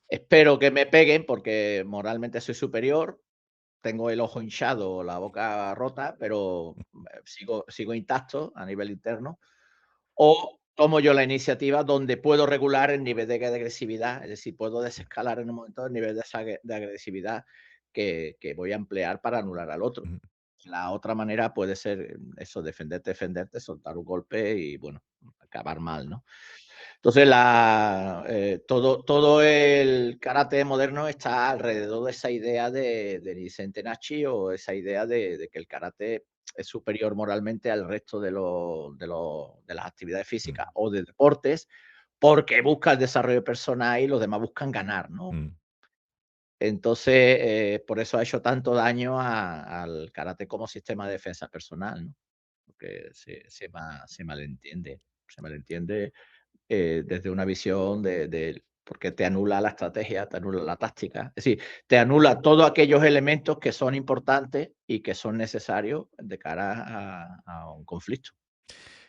espero que me peguen porque moralmente soy superior, tengo el ojo hinchado o la boca rota, pero sigo intacto a nivel interno. O tomo yo la iniciativa donde puedo regular el nivel de agresividad, es decir, puedo desescalar en un momento el nivel de agresividad que voy a emplear para anular al otro. Mm, La otra manera puede ser eso, defenderte, soltar un golpe y, bueno, acabar mal, ¿no? Entonces, todo el karate moderno está alrededor de esa idea de Vicente Nachi o esa idea de que el karate es superior moralmente al resto de las actividades mm, físicas o de deportes porque busca el desarrollo personal y los demás buscan ganar, ¿no? mm. Entonces, por eso ha hecho tanto daño al karate como sistema de defensa personal, ¿no? Porque se malentiende desde una visión porque te anula la estrategia, te anula la táctica, es decir, te anula todos aquellos elementos que son importantes y que son necesarios de cara a un conflicto.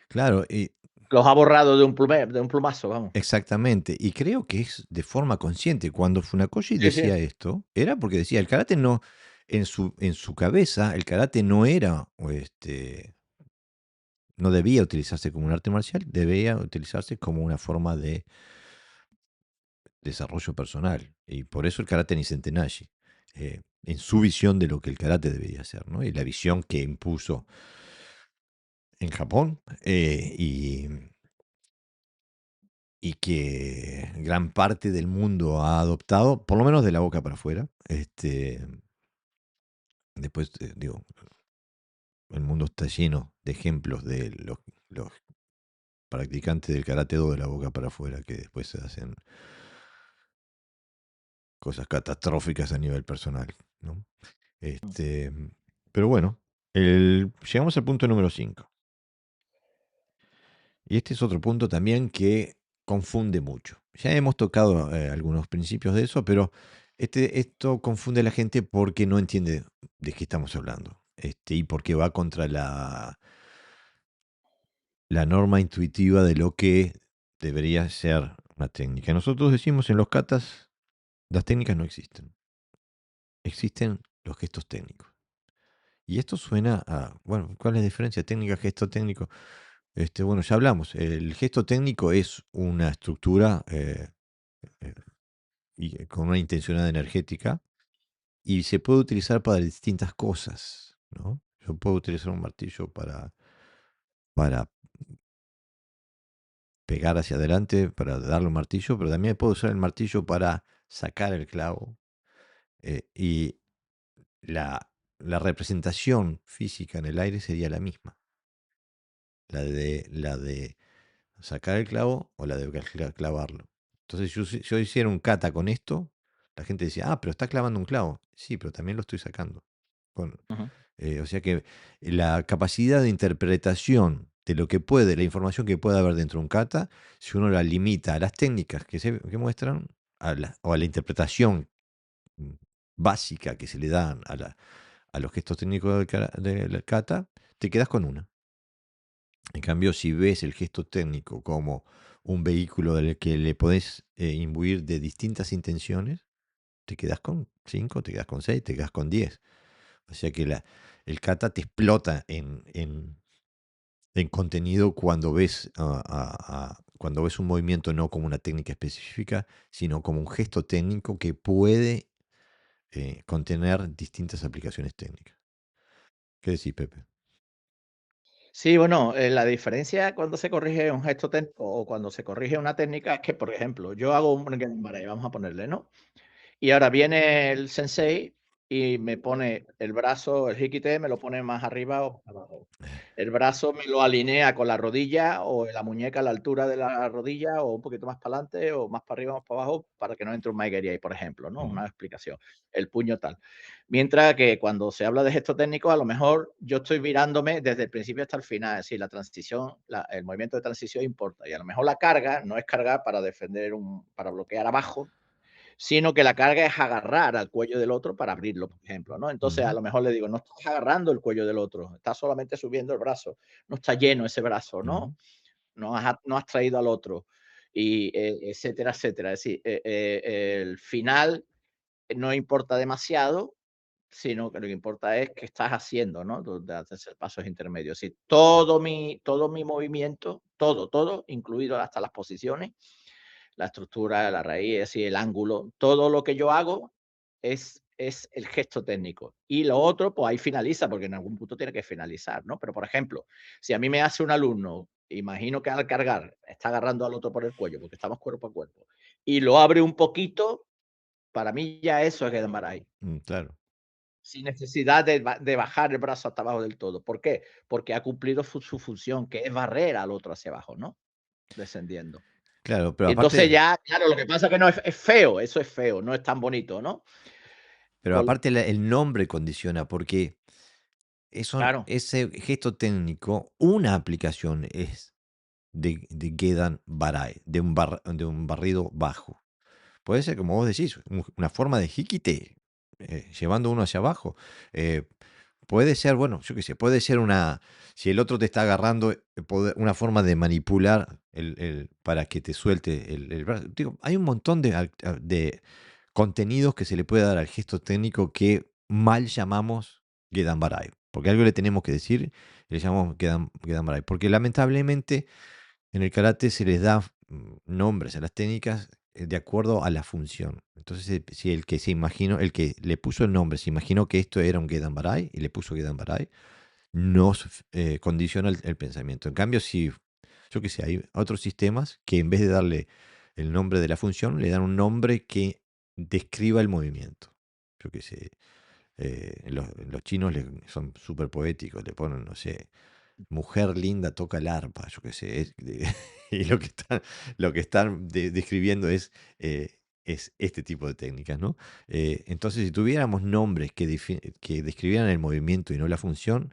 Claro, y Los ha borrado de un plumazo, vamos. exactamente. Y creo que es de forma consciente. Cuando Funakoshi Sí, sí. decía esto, era porque decía, el karate no, en su cabeza, el karate no era no debía utilizarse como un arte marcial, debía utilizarse como una forma de desarrollo personal. Y por eso el karate Nisen Tenashi, en su visión de lo que el karate debería ser, ¿no? Y la visión que impuso en Japón, y que gran parte del mundo ha adoptado, por lo menos de la boca para afuera. Después, digo, el mundo está lleno de ejemplos de los practicantes del karate do de la boca para afuera que después se hacen cosas catastróficas a nivel personal, ¿no? Mm. Este, pero bueno, llegamos al punto número 5. Y este es otro punto también que confunde mucho. Ya hemos tocado algunos principios de eso, pero esto confunde a la gente porque no entiende de qué estamos hablando. Y porque va contra la norma intuitiva de lo que debería ser una técnica. Nosotros decimos en los katas, las técnicas no existen. Existen los gestos técnicos. Y esto suena a, bueno, ¿cuál es la diferencia? Técnica, gesto técnico. Bueno, ya hablamos. El gesto técnico es una estructura eh, con una intencionalidad energética y se puede utilizar para distintas cosas, ¿no? Yo puedo utilizar un martillo para pegar hacia adelante, para darle un martillo, pero también puedo usar el martillo para sacar el clavo. Y la representación física en el aire sería la misma, la de sacar el clavo o la de clavarlo. Entonces, si yo hiciera un kata con esto, la gente decía, pero está clavando un clavo. Sí, pero también lo estoy sacando. Con, Ujú. o sea que la capacidad de interpretación de lo que puede, la información que puede haber dentro de un kata, si uno la limita a las técnicas que muestran, o a la interpretación mm, básica que se le dan a los gestos técnicos del kata, te quedas con una. En cambio, si ves el gesto técnico como un vehículo del que le podés imbuir de distintas intenciones, te quedas con 5, te quedas con 6, te quedas con 10. O sea que el kata te explota en contenido cuando ves, cuando ves un movimiento no como una técnica específica, sino como un gesto técnico que puede contener distintas aplicaciones técnicas. ¿Qué decís, Pepe? Sí, bueno, la diferencia cuando se corrige un gesto técnico o cuando se corrige una técnica es que, por ejemplo, yo hago un Genbare, vamos a ponerle, ¿no? Y ahora viene el sensei y me pone el brazo, el hikite, me lo pone más arriba o más abajo. El brazo me lo alinea con la rodilla o la muñeca a la altura de la rodilla o un poquito más para adelante o más para arriba, más para abajo, para que no entre un maigiri ahí, por ejemplo, ¿no? Mm, Una explicación. El puño tal. Mientras que cuando se habla de gesto técnico, a lo mejor yo estoy mirándome desde el principio hasta el final, es decir, la transición, el movimiento de transición importa. Y a lo mejor la carga no es cargar para defender para bloquear abajo, sino que la carga es agarrar al cuello del otro para abrirlo, por ejemplo, ¿no? Entonces, a ujú, lo mejor le digo, no estás agarrando el cuello del otro, estás solamente subiendo el brazo, no está lleno ese brazo, ¿no? ujú, No has traído al otro, y etcétera, etcétera. Es decir, el final no importa demasiado, sino que lo que importa es qué estás haciendo, ¿no? Donde haces pasos intermedios. Sí, todo mi movimiento, todo, incluido hasta las posiciones, la estructura, la raíz, es decir, el ángulo, todo lo que yo hago es el gesto técnico. Y lo otro, pues ahí finaliza, porque en algún punto tiene que finalizar, ¿no? Pero, por ejemplo, si a mí me hace un alumno, imagino que al cargar está agarrando al otro por el cuello, porque estamos cuerpo a cuerpo, y lo abre un poquito, para mí ya eso es Gedamarai. claro. Sin necesidad de bajar el brazo hasta abajo del todo. ¿Por qué? Porque ha cumplido su función, que es barrer al otro hacia abajo, ¿no? Descendiendo. Claro, pero Y entonces aparte, ya, claro, lo que pasa es que no es feo, eso es feo, no es tan bonito, ¿no? pero Con aparte el nombre condiciona, porque claro, ese gesto técnico, una aplicación es de Gedan Barai, de un barrido bajo. Puede ser, como vos decís, una forma de hikite, llevando uno hacia abajo. Eh, Puede ser, bueno, yo qué sé, puede ser si el otro te está agarrando, una forma de manipular para que te suelte el brazo. Digo, hay un montón de contenidos que se le puede dar al gesto técnico que mal llamamos Gedan Barai. porque algo le tenemos que decir, le llamamos Gedan Barai. Porque lamentablemente en el karate se les da nombres a las técnicas de acuerdo a la función. Entonces, si el que se imaginó, el que le puso el nombre, se imaginó que esto era un Gedan Barai y le puso Gedan Barai, nos condiciona el pensamiento. En cambio, si, yo qué sé, hay otros sistemas que en vez de darle el nombre de la función, le dan un nombre que describa el movimiento. Yo qué sé, los chinos son súper poéticos, le ponen, no sé, mujer linda toca el arpa, yo qué sé, y lo que están describiendo es este tipo de técnicas, ¿no? Entonces, si tuviéramos nombres que describieran el movimiento y no la función,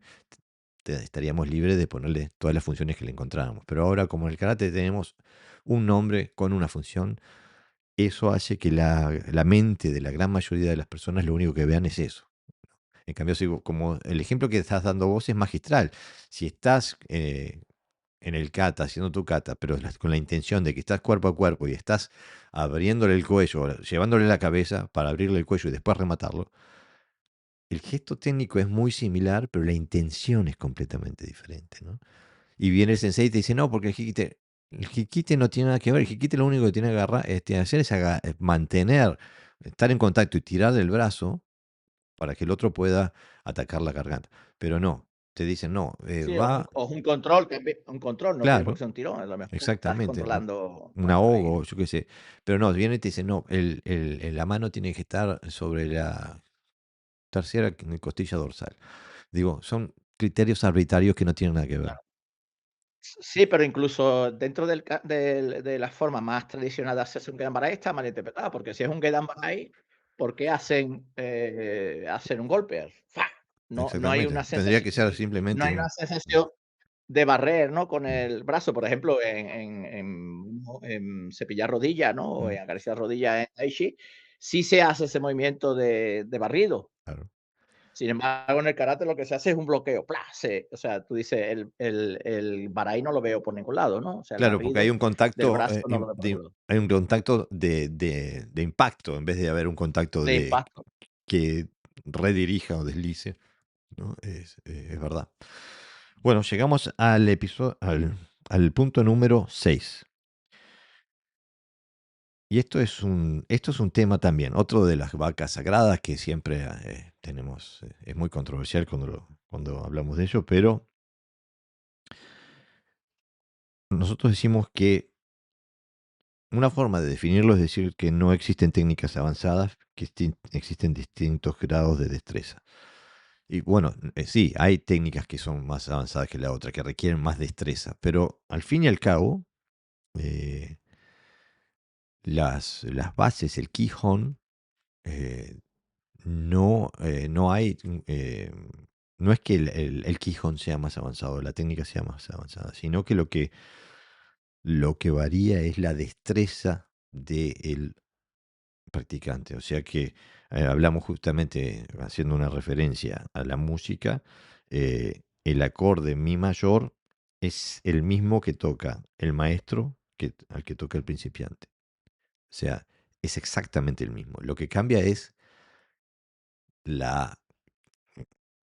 estaríamos libres de ponerle todas las funciones que le encontráramos. Pero ahora, como en el karate tenemos un nombre con una función, eso hace que la mente de la gran mayoría de las personas lo único que vean es eso. En cambio, si como el ejemplo que estás dando vos es magistral. Si estás en el kata, haciendo tu kata, pero con la intención de que estás cuerpo a cuerpo y estás abriéndole el cuello, llevándole la cabeza para abrirle el cuello y después rematarlo, el gesto técnico es muy similar, pero la intención es completamente diferente, ¿no? Y viene el sensei y te dice, no, porque el hikite no tiene nada que ver, el hikite lo único que tiene que hacer es mantener, estar en contacto y tirar del brazo para que el otro pueda atacar la garganta. Pero no, te dicen, no, Sí, va, o un control también, un control, no tiene por qué claro, ser un tirón, a lo mejor estás exactamente, controlando un algo ahí, ahogo, ¿no? yo qué sé. Pero no, viene y te dice, no, la mano tiene que estar sobre la tercera costilla dorsal. Digo, son criterios arbitrarios que no tienen nada que ver. Claro. Sí, pero incluso dentro de la forma más tradicional de hacerse un Gedanbarai está mal interpretada, porque si es un Gedanbarai, ¿por qué hacen un golpe? ¡Fa! No hay Exactamente. una Tendría sensación que ser simplemente un... de barrer, ¿no? Con Mm, el brazo, por ejemplo, en cepillar rodilla, ¿no? O mm, en acariciar rodilla en Tai Chi, sí se hace ese movimiento de barrido. claro. Sin embargo, en el karate lo que se hace es un bloqueo, ¡pla! O sea, tú dices, el barai no lo veo por ningún lado, ¿no? O sea, el Claro, porque hay barrido un del contacto, brazo no lo veo por ningún lado, hay un contacto de impacto, en vez de haber un contacto de impacto. que redirija o deslice, ¿no? Es verdad. Bueno, llegamos al punto número 6. Y esto es un tema también, otro de las vacas sagradas que siempre tenemos, es muy controversial cuando hablamos de ello, pero nosotros decimos que una forma de definirlo es decir que no existen técnicas avanzadas, que existen distintos grados de destreza. Y bueno, sí, hay técnicas que son más avanzadas que la otra, que requieren más destreza, pero al fin y al cabo, eh, las bases, el Kihon, eh, no hay, no es que el Kihon sea más avanzado, la técnica sea más avanzada, sino que lo que varía es la destreza del practicante. O sea que hablamos justamente, haciendo una referencia a la música, el acorde mi mayor es el mismo que toca el maestro al que toca el principiante. O sea, es exactamente el mismo. Lo que cambia es la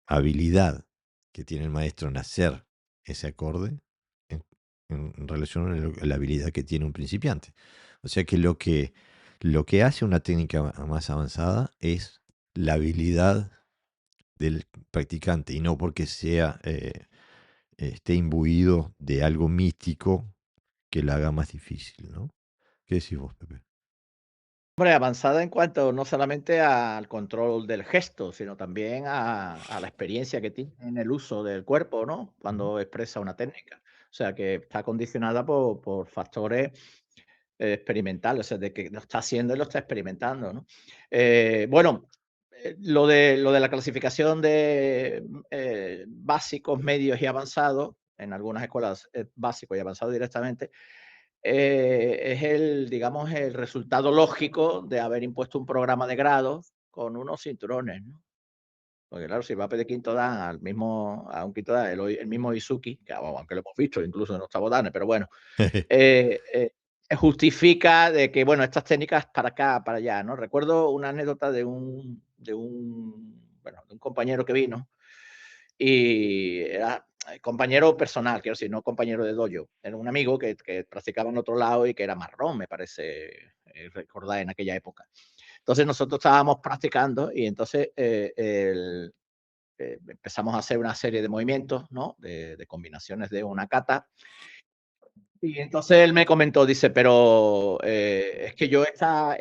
habilidad que tiene el maestro en hacer ese acorde en, en relación a la habilidad que tiene un principiante. O sea que lo que hace una técnica más avanzada es la habilidad del practicante y no porque esté imbuido de algo místico que la haga más difícil, ¿no? ¿Qué decís vos, Pepe? Hombre, avanzada en cuanto no solamente al control del gesto, sino también a la experiencia que tiene en el uso del cuerpo, ¿no? Ujú. Cuando expresa una técnica. O sea, que está condicionada por factores experimentales, o sea, de que lo está haciendo y lo está experimentando, ¿no? Bueno, lo de la clasificación de básicos, medios y avanzados, en algunas escuelas básico y avanzado directamente, es digamos, el resultado lógico de haber impuesto un programa de grados con unos cinturones, ¿no? Porque claro, si va a pedir quinto dan a un quinto dan, el mismo Izuki, que aunque lo hemos visto incluso en octavo dan, pero bueno, eh, eh, justifica de que, bueno, estas técnicas para acá, para allá, ¿no? Recuerdo una anécdota de un compañero que vino y era compañero personal, quiero decir, no compañero de dojo. Era un amigo que practicaba en otro lado y que era marrón, me parece recordar en aquella época. Entonces nosotros estábamos practicando y entonces empezamos a hacer una serie de movimientos, ¿no? De combinaciones de una kata. Y entonces él me comentó, dice, pero es que yo estas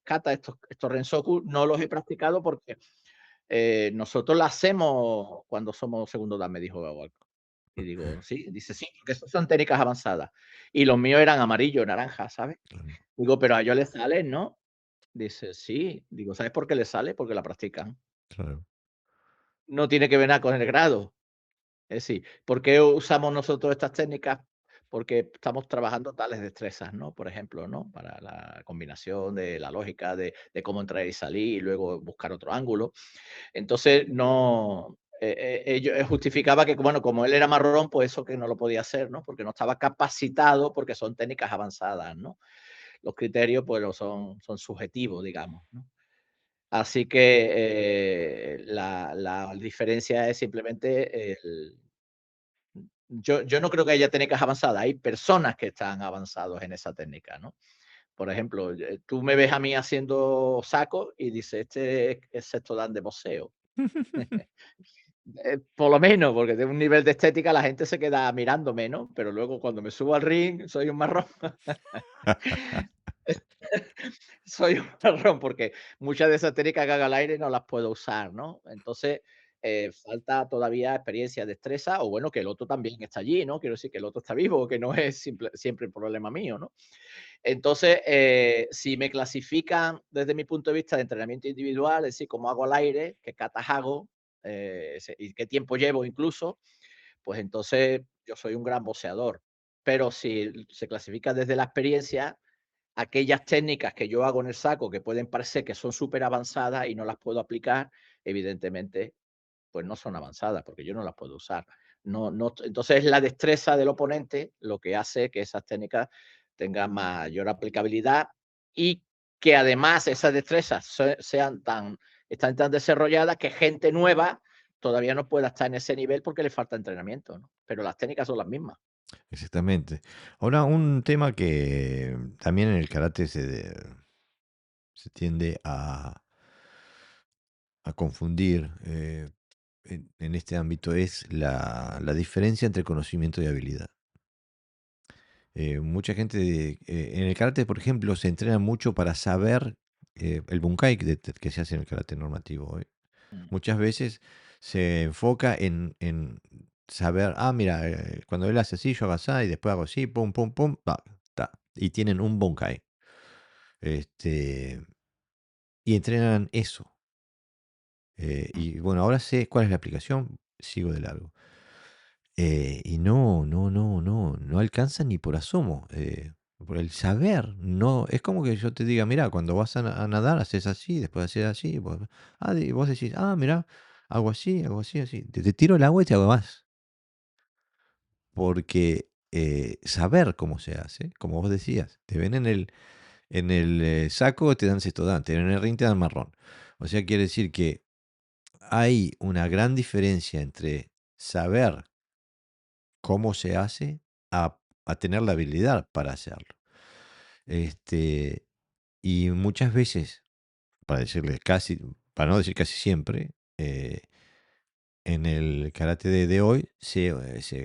kata, estos rensoku, no los he practicado porque nosotros la hacemos cuando somos segundo dan, me dijo algo. Y digo, sí, dice, sí, porque esas son técnicas avanzadas. Y los míos eran amarillo, naranja, ¿sabes? Claro, Digo, pero a ellos les salen, ¿no? Dice, sí. Digo, ¿sabes por qué les sale? Porque la practican. claro, No tiene que ver nada con el grado. Es decir, ¿por qué usamos nosotros estas técnicas? Porque estamos trabajando tales destrezas, ¿no? Por ejemplo, ¿no? Para la combinación de la lógica de cómo entrar y salir y luego buscar otro ángulo. Entonces, no, ello justificaba que, bueno, como él era marrón, pues eso que no lo podía hacer, ¿no? Porque no estaba capacitado, porque son técnicas avanzadas, ¿no? Los criterios, pues, son subjetivos, digamos, ¿no? Así que, la diferencia es simplemente el yo no creo que haya técnicas avanzadas, hay personas que están avanzados en esa técnica, ¿no? Por ejemplo, tú me ves a mí haciendo saco y dices: "Este es sexto dan de boxeo". Por lo menos, porque de un nivel de estética la gente se queda mirándome, ¿no? Pero luego cuando me subo al ring soy un marrón. Soy un marrón porque muchas de esas técnicas que hago al aire no las puedo usar, ¿no? Entonces, falta todavía experiencia, destreza, o bueno, que el otro también está allí, ¿no? Quiero decir que el otro está vivo, que no es siempre el problema mío, ¿no? Entonces, si me clasifican desde mi punto de vista de entrenamiento individual, es decir, cómo hago al aire, qué catas hago, y qué tiempo llevo incluso, pues entonces yo soy un gran boxeador. Pero si se clasifica desde la experiencia, aquellas técnicas que yo hago en el saco que pueden parecer que son súper avanzadas y no las puedo aplicar, evidentemente, pues no son avanzadas porque yo no las puedo usar. Entonces es la destreza del oponente lo que hace que esas técnicas tengan mayor aplicabilidad y que además esas destrezas están tan desarrolladas que gente nueva todavía no pueda estar en ese nivel porque le falta entrenamiento, ¿no? Pero las técnicas son las mismas. exactamente. Ahora, un tema que también en el karate se tiende a confundir en este ámbito es la diferencia entre conocimiento y habilidad. Mucha gente en el karate, por ejemplo, se entrena mucho para saber el bunkai que se hace en el karate normativo. Mm. Muchas veces se enfoca en saber, ah, mira, cuando él hace así, yo hago así, y después hago así, pum, pum, pum, pa, ta. Y tienen un bunkai. Este, y entrenan eso. Y bueno, ahora sé cuál es la aplicación, sigo de largo. Y no alcanza ni por asomo. Por el saber, no, es como que yo te diga, mira, cuando vas a nadar, haces así, después haces así, y vos decís, ah, mira, hago así, así. Te tiro el agua y te hago más. Porque saber cómo se hace, como vos decías, te ven en el saco, te dan sexto dan, te ven en el ring, te dan marrón. O sea, quiere decir que hay una gran diferencia entre saber cómo se hace a tener la habilidad para hacerlo. Este, y muchas veces, para no decir casi siempre, en el karate de hoy,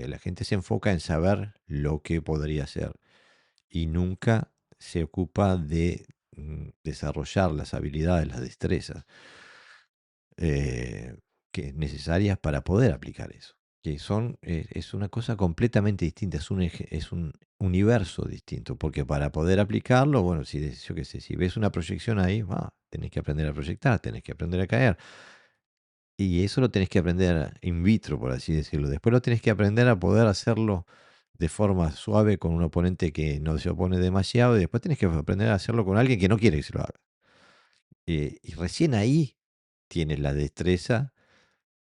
la gente se enfoca en saber lo que podría hacer y nunca se ocupa de desarrollar las habilidades, las destrezas eh, necesarias para poder aplicar eso. Es una cosa completamente distinta, es un universo distinto, porque para poder aplicarlo, bueno, yo qué sé, si ves una proyección ahí, tenés que aprender a proyectar, tenés que aprender a caer. Y eso lo tenés que aprender in vitro, por así decirlo. Después lo tenés que aprender a poder hacerlo de forma suave con un oponente que no se opone demasiado, y después tenés que aprender a hacerlo con alguien que no quiere que se lo haga. Y recién ahí tienes la destreza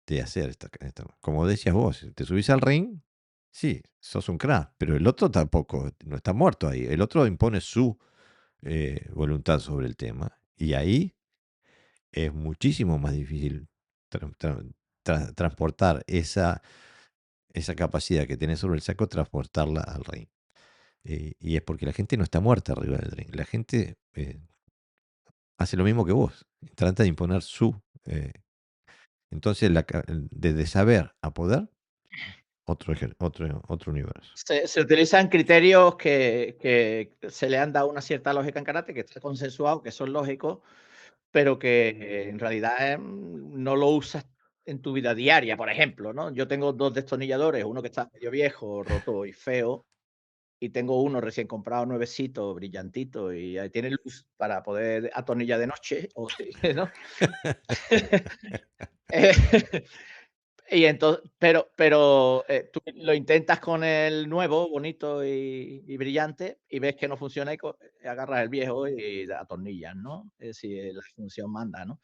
de hacer como decías vos, te subís al ring, sí, sos un crack, pero el otro tampoco, no está muerto ahí. El otro impone su voluntad sobre el tema. Y ahí es muchísimo más difícil transportar esa capacidad que tenés sobre el saco, transportarla al ring. Y es porque la gente no está muerta arriba del ring. La gente hace lo mismo que vos. Trata de imponer su. Entonces, desde saber a poder, otro universo. Se utilizan criterios que se le han dado una cierta lógica en karate, que está consensuado, que son lógicos, pero que en realidad, no lo usas en tu vida diaria, por ejemplo, ¿no? Yo tengo 2 destornilladores, uno que está medio viejo, roto y feo, y tengo uno recién comprado, nuevecito, brillantito, y ahí tiene luz para poder atornillar de noche, o ¿no? Eh, y entonces, tú lo intentas con el nuevo, bonito y brillante, y ves que no funciona y agarras el viejo y atornillas, ¿no? Si la función manda, ¿no?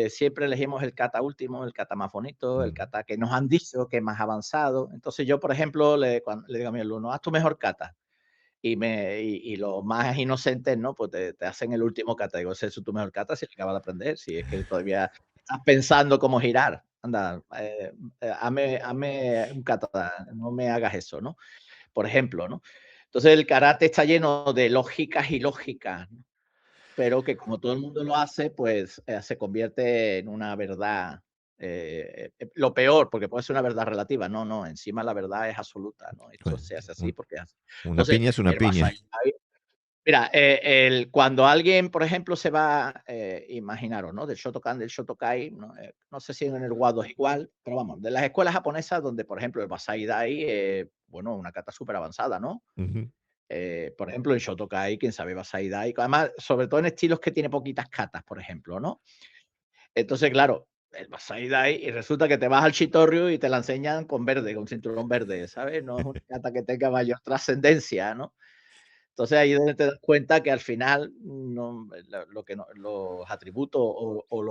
Siempre elegimos el kata último, el kata más bonito, el Mm, kata que nos han dicho que es más avanzado. Entonces yo, por ejemplo, le digo a mi alumno: "Haz tu mejor kata". Y los más inocentes, ¿no? Pues te hacen el último kata. Digo: "Ese es tu mejor kata si acabas de aprender, si es que todavía estás pensando cómo girar. Anda, hazme un kata, no me hagas eso", ¿no? Por ejemplo, ¿no? Entonces, el karate está lleno de lógicas y lógicas, ¿no? Pero que como todo el mundo lo hace, pues, se convierte en una verdad, lo peor, porque puede ser una verdad relativa. No, no, encima la verdad es absoluta, ¿no? Esto bueno, se hace así un- porque es así. una Entonces, piña es una el piña. Basai mira, cuando alguien, por ejemplo, se va, imaginaros, ¿no? Del Shotokan, del Shotokai, ¿no? No sé si en el Wado es igual, pero vamos, de las escuelas japonesas donde, por ejemplo, el Basai Dai, bueno, una kata súper avanzada, ¿no? Ujú. Por ejemplo, en Shotokai, quien sabe Basai Dai, además, sobre todo en estilos que tiene poquitas katas, por ejemplo, ¿no? Entonces, claro, el Basai Dai, y resulta que te vas al Shitoryu y te la enseñan con verde, con cinturón verde, ¿sabes? No es una kata que tenga mayor trascendencia, ¿no? Entonces, ahí es donde te das cuenta que al final no, lo que los atributos o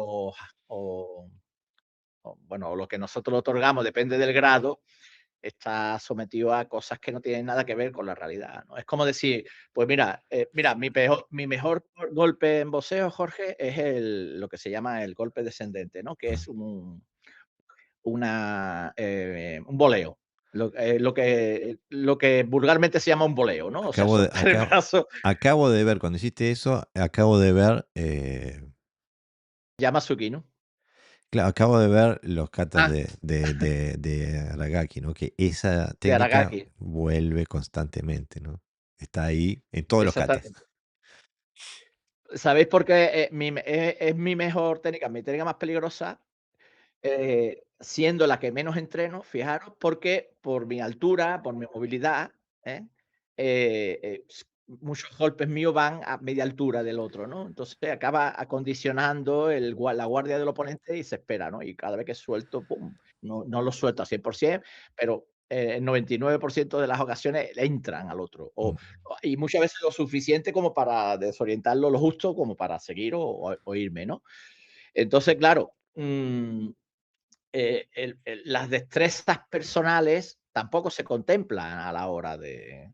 lo que nosotros otorgamos depende del grado, está sometido a cosas que no tienen nada que ver con la realidad, ¿no? Es como decir, pues mira, mi mejor golpe en boxeo, Jorge, es lo que se llama el golpe descendente, ¿no? Que Ah, es un voleo. Lo que vulgarmente se llama un voleo, ¿no? O sea, Acabo de, soltar el brazo. acabo de ver, cuando hiciste eso, acabo de ver, Yamasuki, ¿no? claro, acabo de ver los katas Ah, de Aragaki, ¿no? Que esa de técnica Aragaki, vuelve constantemente, ¿no? Está ahí en todos los kates. exactamente. ¿Sabéis por qué, es mi mejor técnica, mi técnica más peligrosa? Siendo la que menos entreno, fijaros, porque por mi altura, por mi movilidad, ¿eh? Muchos golpes míos van a media altura del otro, ¿no? Entonces acaba acondicionando la guardia del oponente y se espera, ¿no? Y cada vez que suelto, pum, no lo suelto al 100%, pero el 99% de las ocasiones le entran al otro. Mm. Y muchas veces lo suficiente como para desorientarlo lo justo, como para seguir o irme, ¿no? Entonces, claro, las destrezas personales tampoco se contemplan a la hora de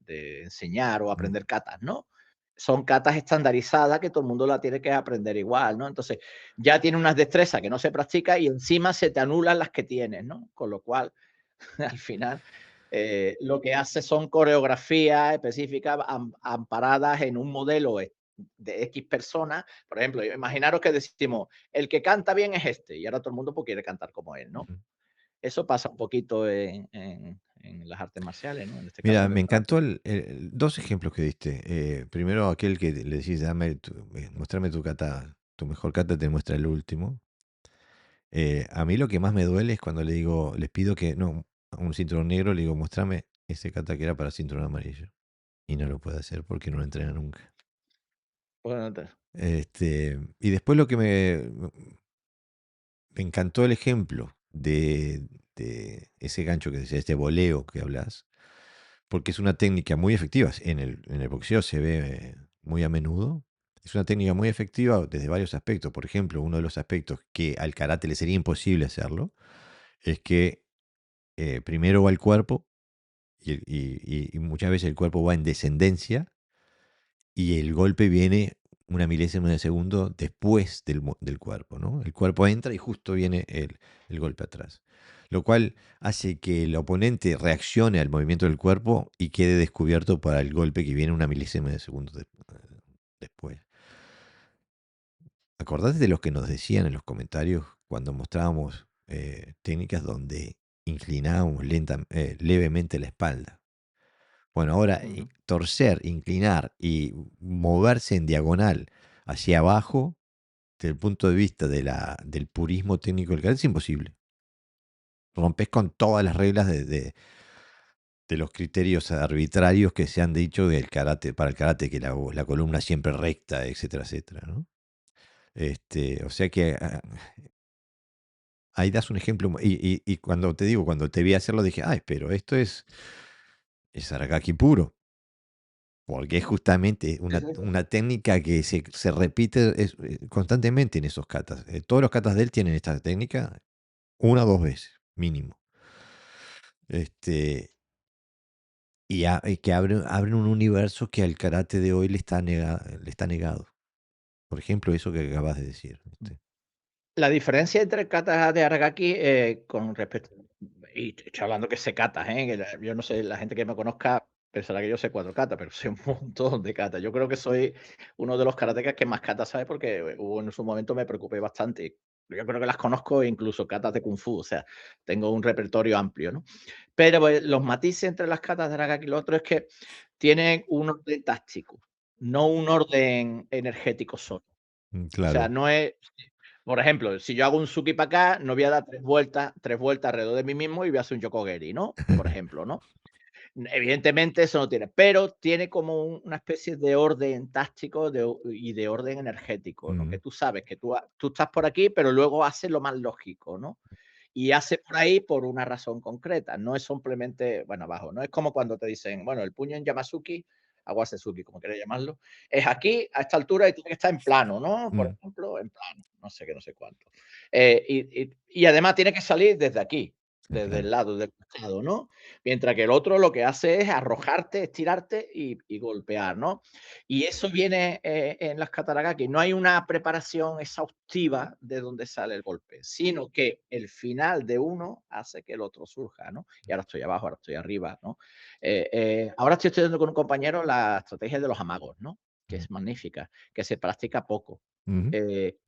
enseñar o Mm. aprender catas, ¿no? Son catas estandarizadas que todo el mundo la tiene que aprender igual, ¿no? Entonces, ya tiene unas destrezas que no se practica y encima se te anulan las que tienes, ¿no? Con lo cual, al final, lo que hace son coreografías específicas amparadas en un modelo de X personas. Por ejemplo, imaginaros que decimos, el que canta bien es este, y ahora todo el mundo pues, quiere cantar como él, ¿no? Mm. Eso pasa un poquito en las artes marciales, ¿no? En este caso Mira, en me el karate. encantó dos ejemplos que diste. Primero, aquel que le decís, mostrame tu kata, tu mejor kata, te muestra el último. A mí lo que más me duele es cuando le digo, les pido que, no, a un cinturón negro, le digo, mostrame ese kata que era para cinturón amarillo. Y no lo puede hacer porque no lo entrena nunca. Bueno, Y después lo que me encantó el ejemplo de ese gancho que decía, este voleo que hablas, porque es una técnica muy efectiva. En el boxeo se ve muy a menudo. Es una técnica muy efectiva desde varios aspectos. Por ejemplo, uno de los aspectos que al karate le sería imposible hacerlo es que primero va el cuerpo y muchas veces el cuerpo va en descendencia y el golpe viene una milésima de segundo después del cuerpo, ¿no? El cuerpo entra y justo viene el golpe atrás. Lo cual hace que el oponente reaccione al movimiento del cuerpo y quede descubierto para el golpe que viene una milésima de segundo después. Acordate de los que nos decían en los comentarios cuando mostrábamos técnicas donde inclinábamos levemente la espalda. Bueno, ahora Ujú. torcer, inclinar y moverse en diagonal hacia abajo, desde el punto de vista del purismo técnico del karate, es imposible. Rompes con todas las reglas de los criterios arbitrarios que se han dicho del karate, para el karate, que la columna siempre recta, etcétera, etcétera, ¿no? O sea que ahí das un ejemplo. Y cuando te digo, cuando te vi hacerlo, dije, ay, pero esto es Aragaki puro. Porque es justamente Sí, una, sí. una técnica que se repite constantemente en esos katas. Todos los katas de él tienen esta técnica una o dos veces, mínimo. Este, y que abren un universo que al karate de hoy le está negado. Por ejemplo, eso que acabas de decir. La diferencia entre el kata de Aragaki, con respecto y estoy hablando que sé katas, que yo no sé, la gente que me conozca pensará que yo sé 4 katas, pero sé un montón de katas. Yo creo que soy uno de los karatecas que más katas sabe, porque hubo en su momento me preocupé bastante. Yo creo que las conozco incluso katas de kung fu, o sea, tengo un repertorio amplio, ¿no? Pero, pues, los matices entre las katas de Aragaki y lo otro es que tienen un orden táctico, no un orden energético solo. O sea, Claro. no es por ejemplo, si yo hago un Suki para acá, no voy a dar 3 vueltas alrededor de mí mismo y voy a hacer un Yokogeri, ¿no? Por ejemplo, ¿no? Evidentemente eso no tiene, pero tiene como una especie de orden táctico y de orden energético, ¿no? Que Mm, tú sabes que tú estás por aquí, pero luego haces lo más lógico, ¿no? Y haces por ahí por una razón concreta, no es simplemente, bueno, abajo, no es como cuando te dicen, bueno, el puño en Yamazuki, Awasezuki, como quieras llamarlo, es aquí, a esta altura, y tiene que estar en plano, ¿no? Por mm, ejemplo, en plano, no sé qué, no sé cuánto. Y además tiene que salir desde aquí, desde el claro. lado, del costado, ¿no? Mientras que el otro lo que hace es arrojarte, estirarte y golpear, ¿no? Y eso viene en las Kataragaki. No hay una preparación exhaustiva de dónde sale el golpe, sino que el final de uno hace que el otro surja, ¿no? Y ahora estoy abajo, ahora estoy arriba, ¿no? Ahora estoy estudiando con un compañero la estrategia de los amagos, ¿no? Que Mm, es magnífica, que se practica poco. ujú. Eh,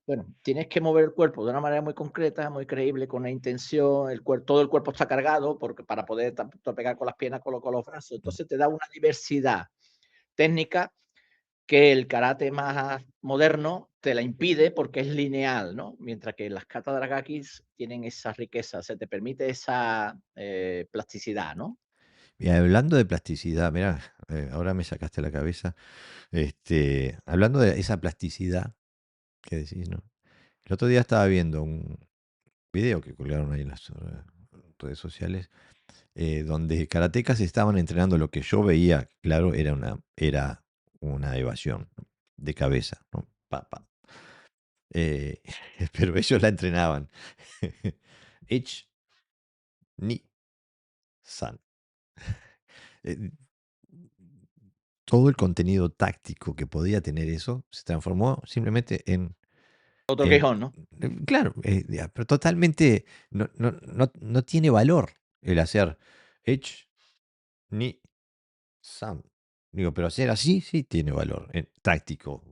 bueno, tienes que mover el cuerpo de una manera muy concreta, muy creíble, con una intención, todo el cuerpo está cargado porque para poder tanto pegar con las piernas como con los brazos. Mm. Entonces te da una diversidad técnica que el karate más moderno te la impide porque es lineal, ¿no? Mientras que las kata dragakis tienen esa riqueza, se te permite esa plasticidad, ¿no? Y hablando de plasticidad, mira, ahora me sacaste la cabeza. Hablando de esa plasticidad que decís, ¿no? El otro día estaba viendo un video que colgaron ahí en las redes sociales, donde karatecas estaban entrenando lo que yo veía, claro, era una evasión, ¿no? De cabeza, ¿no? Pa, pa. Eh, pero ellos la entrenaban. Ich, ni, san. Eh, Todo el contenido táctico que podía tener eso se transformó simplemente Otro en quejón, ¿no? claro, pero totalmente no tiene valor el hacer Edge ni Sam. Digo, pero hacer así sí tiene valor, táctico.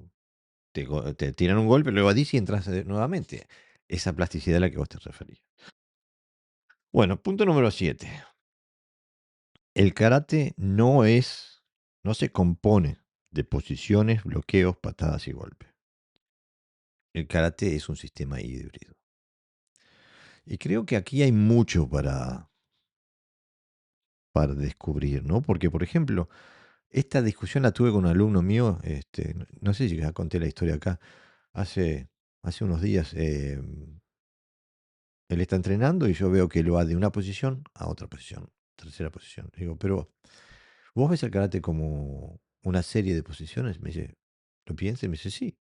Te tiran un golpe, luego a y entras nuevamente. Esa plasticidad a la que vos te referís. Bueno, punto número 7. El karate no se compone de posiciones, bloqueos, patadas y golpes. El karate es un sistema híbrido. Y creo que aquí hay mucho para descubrir, ¿no? Porque, por ejemplo, esta discusión la tuve con un alumno mío, no sé si ya conté la historia acá, hace, hace unos días. Él está entrenando y yo veo que lo va de una posición a otra posición, tercera posición. Digo, pero ¿vos ves el karate como una serie de posiciones? Me dice, ¿lo piensa? Y me dice, sí.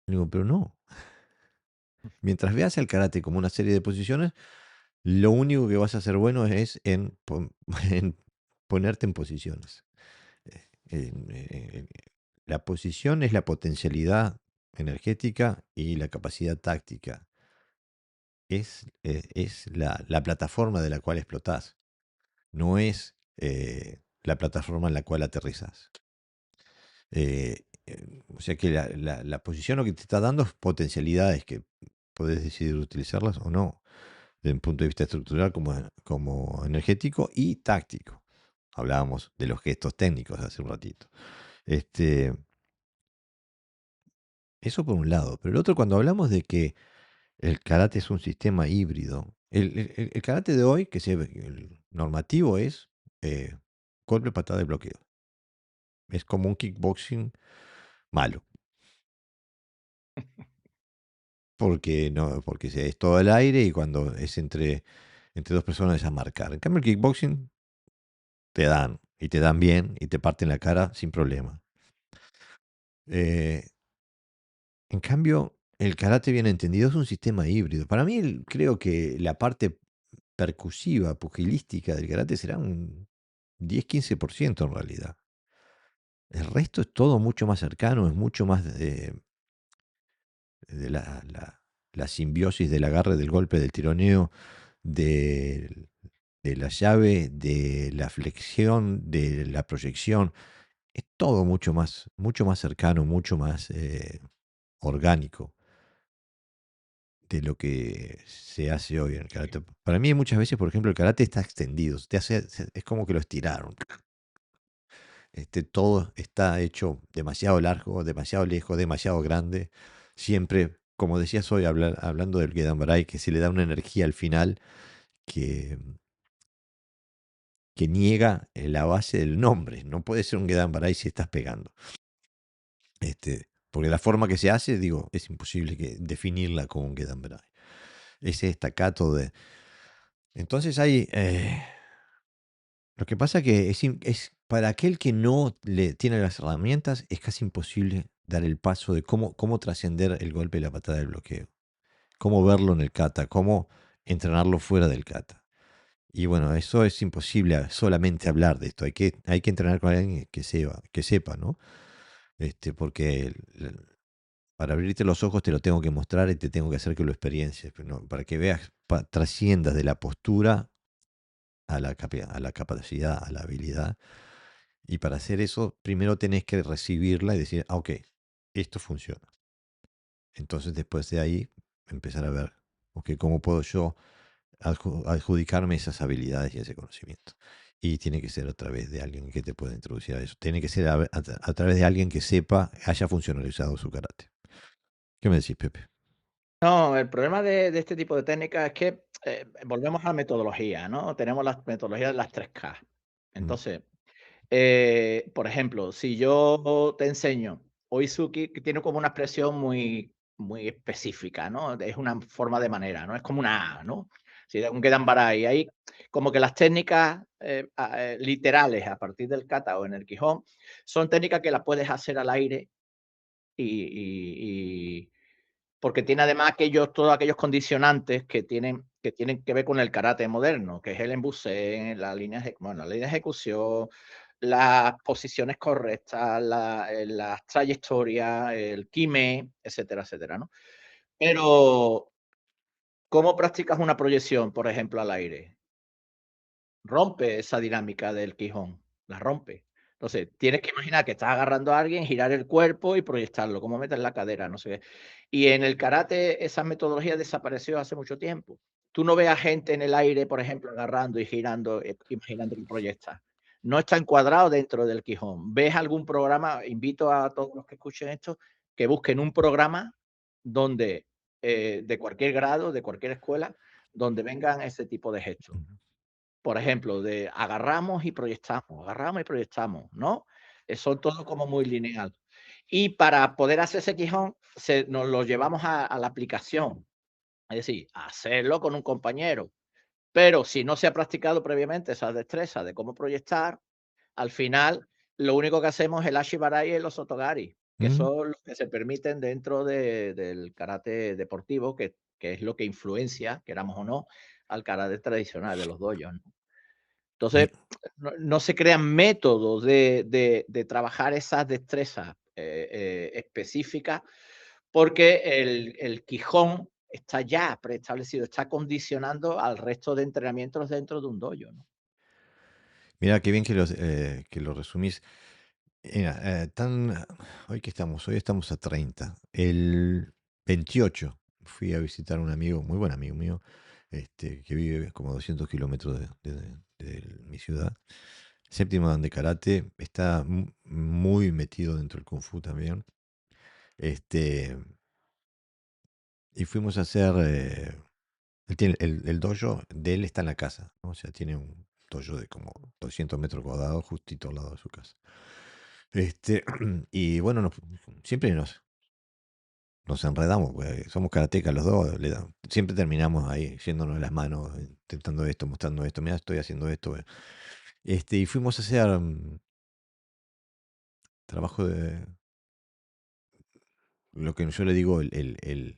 Digo, pero no. Mientras veas el karate como una serie de posiciones, lo único que vas a hacer bueno es en ponerte en posiciones. la posición es la potencialidad energética y la capacidad táctica. Es la plataforma de la cual explotás, no es la plataforma en la cual aterrizas. O sea que la posición lo que te está dando es potencialidades que podés decidir utilizarlas o no, desde un punto de vista estructural como energético y táctico. Hablábamos de los gestos técnicos hace un ratito. Este, eso por un lado. Pero el otro, cuando hablamos de que el karate es un sistema híbrido, el karate de hoy, el normativo es eh, golpe, patada y bloqueo. Es como un kickboxing malo. Porque no, porque es todo el aire y cuando es entre dos personas es a marcar. En cambio, el kickboxing te dan, y te dan bien, y te parten la cara sin problema. Eh, en cambio, el karate bien entendido es un sistema híbrido. Para mí, creo que la parte percusiva, pugilística del karate será un 10-15% en realidad. El resto es todo mucho más cercano, es mucho más de la simbiosis del agarre, del golpe, del tironeo, de, de la llave, de la flexión, de la proyección. Es todo mucho más cercano, mucho más orgánico de lo que se hace hoy en el karate. Para mí muchas veces, por ejemplo, el karate está extendido, es como que lo estiraron. Todo está hecho demasiado largo, demasiado lejos, demasiado grande. Siempre, como decías hoy, hablando del Gedan Barai, que se le da una energía al final que, que niega la base del nombre. No puede ser un Gedan Barai si estás pegando. Porque la forma que se hace, digo, es imposible definirla como un Gedan Barai. Ese estacato de... Entonces hay... lo que pasa que es para aquel que no le tiene las herramientas, es casi imposible dar el paso de cómo trascender el golpe y la patada del bloqueo. Cómo verlo en el kata, cómo entrenarlo fuera del kata. Y bueno, eso es imposible solamente hablar de esto. Hay que entrenar con alguien que sepa, ¿no? Porque para abrirte los ojos te lo tengo que mostrar y te tengo que hacer que lo experiencies. Pero para que veas, trasciendas de la postura a la capacidad, a la habilidad. Y para hacer eso, primero tenés que recibirla y decir, ok, esto funciona. Entonces, después de ahí, empezar a ver, ok, ¿cómo puedo yo adjudicarme esas habilidades y ese conocimiento? Y tiene que ser a través de alguien que te pueda introducir a eso. Tiene que ser a través de alguien que sepa, haya funcionalizado su karate. ¿Qué me decís, Pepe? No, el problema de este tipo de técnicas es que, volvemos a la metodología, ¿no? Tenemos las metodologías de las 3K. Mm, Entonces, por ejemplo, si yo te enseño Oizuki, que tiene como una expresión muy específica, ¿no? Es una forma de manera, ¿no? Es como una A, ¿no? Si da un Gedanbarai, hay como que las técnicas literales a partir del kata o en el Quijón son técnicas que las puedes hacer al aire y porque tiene además todos aquellos condicionantes que tienen que ver con el karate moderno, que es el embusé, la línea de ejecución, las posiciones correctas, las trayectorias, el kime, etcétera, etcétera, ¿no? Pero, ¿cómo practicas una proyección, por ejemplo, al aire? Rompe esa dinámica del Quijón, la rompe. Entonces, tienes que imaginar que estás agarrando a alguien, girar el cuerpo y proyectarlo, cómo metes la cadera, no sé qué. Y en el karate esa metodología desapareció hace mucho tiempo. Tú no ves a gente en el aire, por ejemplo, agarrando y girando, imaginando que proyecta. No está encuadrado dentro del Quijón. ¿Ves algún programa? Invito a todos los que escuchen esto, que busquen un programa donde, de cualquier grado, de cualquier escuela, donde vengan ese tipo de gestos. mm, Por ejemplo, de agarramos y proyectamos, ¿no? Son todo como muy lineal. Y para poder hacer ese quijón, nos lo llevamos a la aplicación, es decir, hacerlo con un compañero. Pero si no se ha practicado previamente esa destreza de cómo proyectar, al final lo único que hacemos es el Ashibarai y los Otogari, que mm, son los que se permiten dentro del karate deportivo, que es lo que influencia, queramos o no, al karate tradicional de los dojos, ¿no? y- Entonces, no se crean métodos de trabajar esas destrezas específica, porque el Quijón está ya preestablecido, está condicionando al resto de entrenamientos dentro de un dojo, ¿no? Mira, qué bien que lo resumís. Mira, ¿hoy qué estamos? Hoy estamos a 30. El 28 fui a visitar a un amigo, muy buen amigo mío, que vive como a 200 kilómetros de mi ciudad. Séptimo dan de karate, está muy metido dentro del kung fu también. Este, y fuimos a hacer, él tiene el dojo de él está en la casa, ¿no? O sea, tiene un dojo de como 200 metros cuadrados justito al lado de su casa. Y bueno, siempre nos enredamos, porque somos karatecas los dos, siempre terminamos ahí, yéndonos de las manos, intentando esto, mostrando esto, mira, estoy haciendo esto. Y fuimos a hacer trabajo de lo que yo le digo el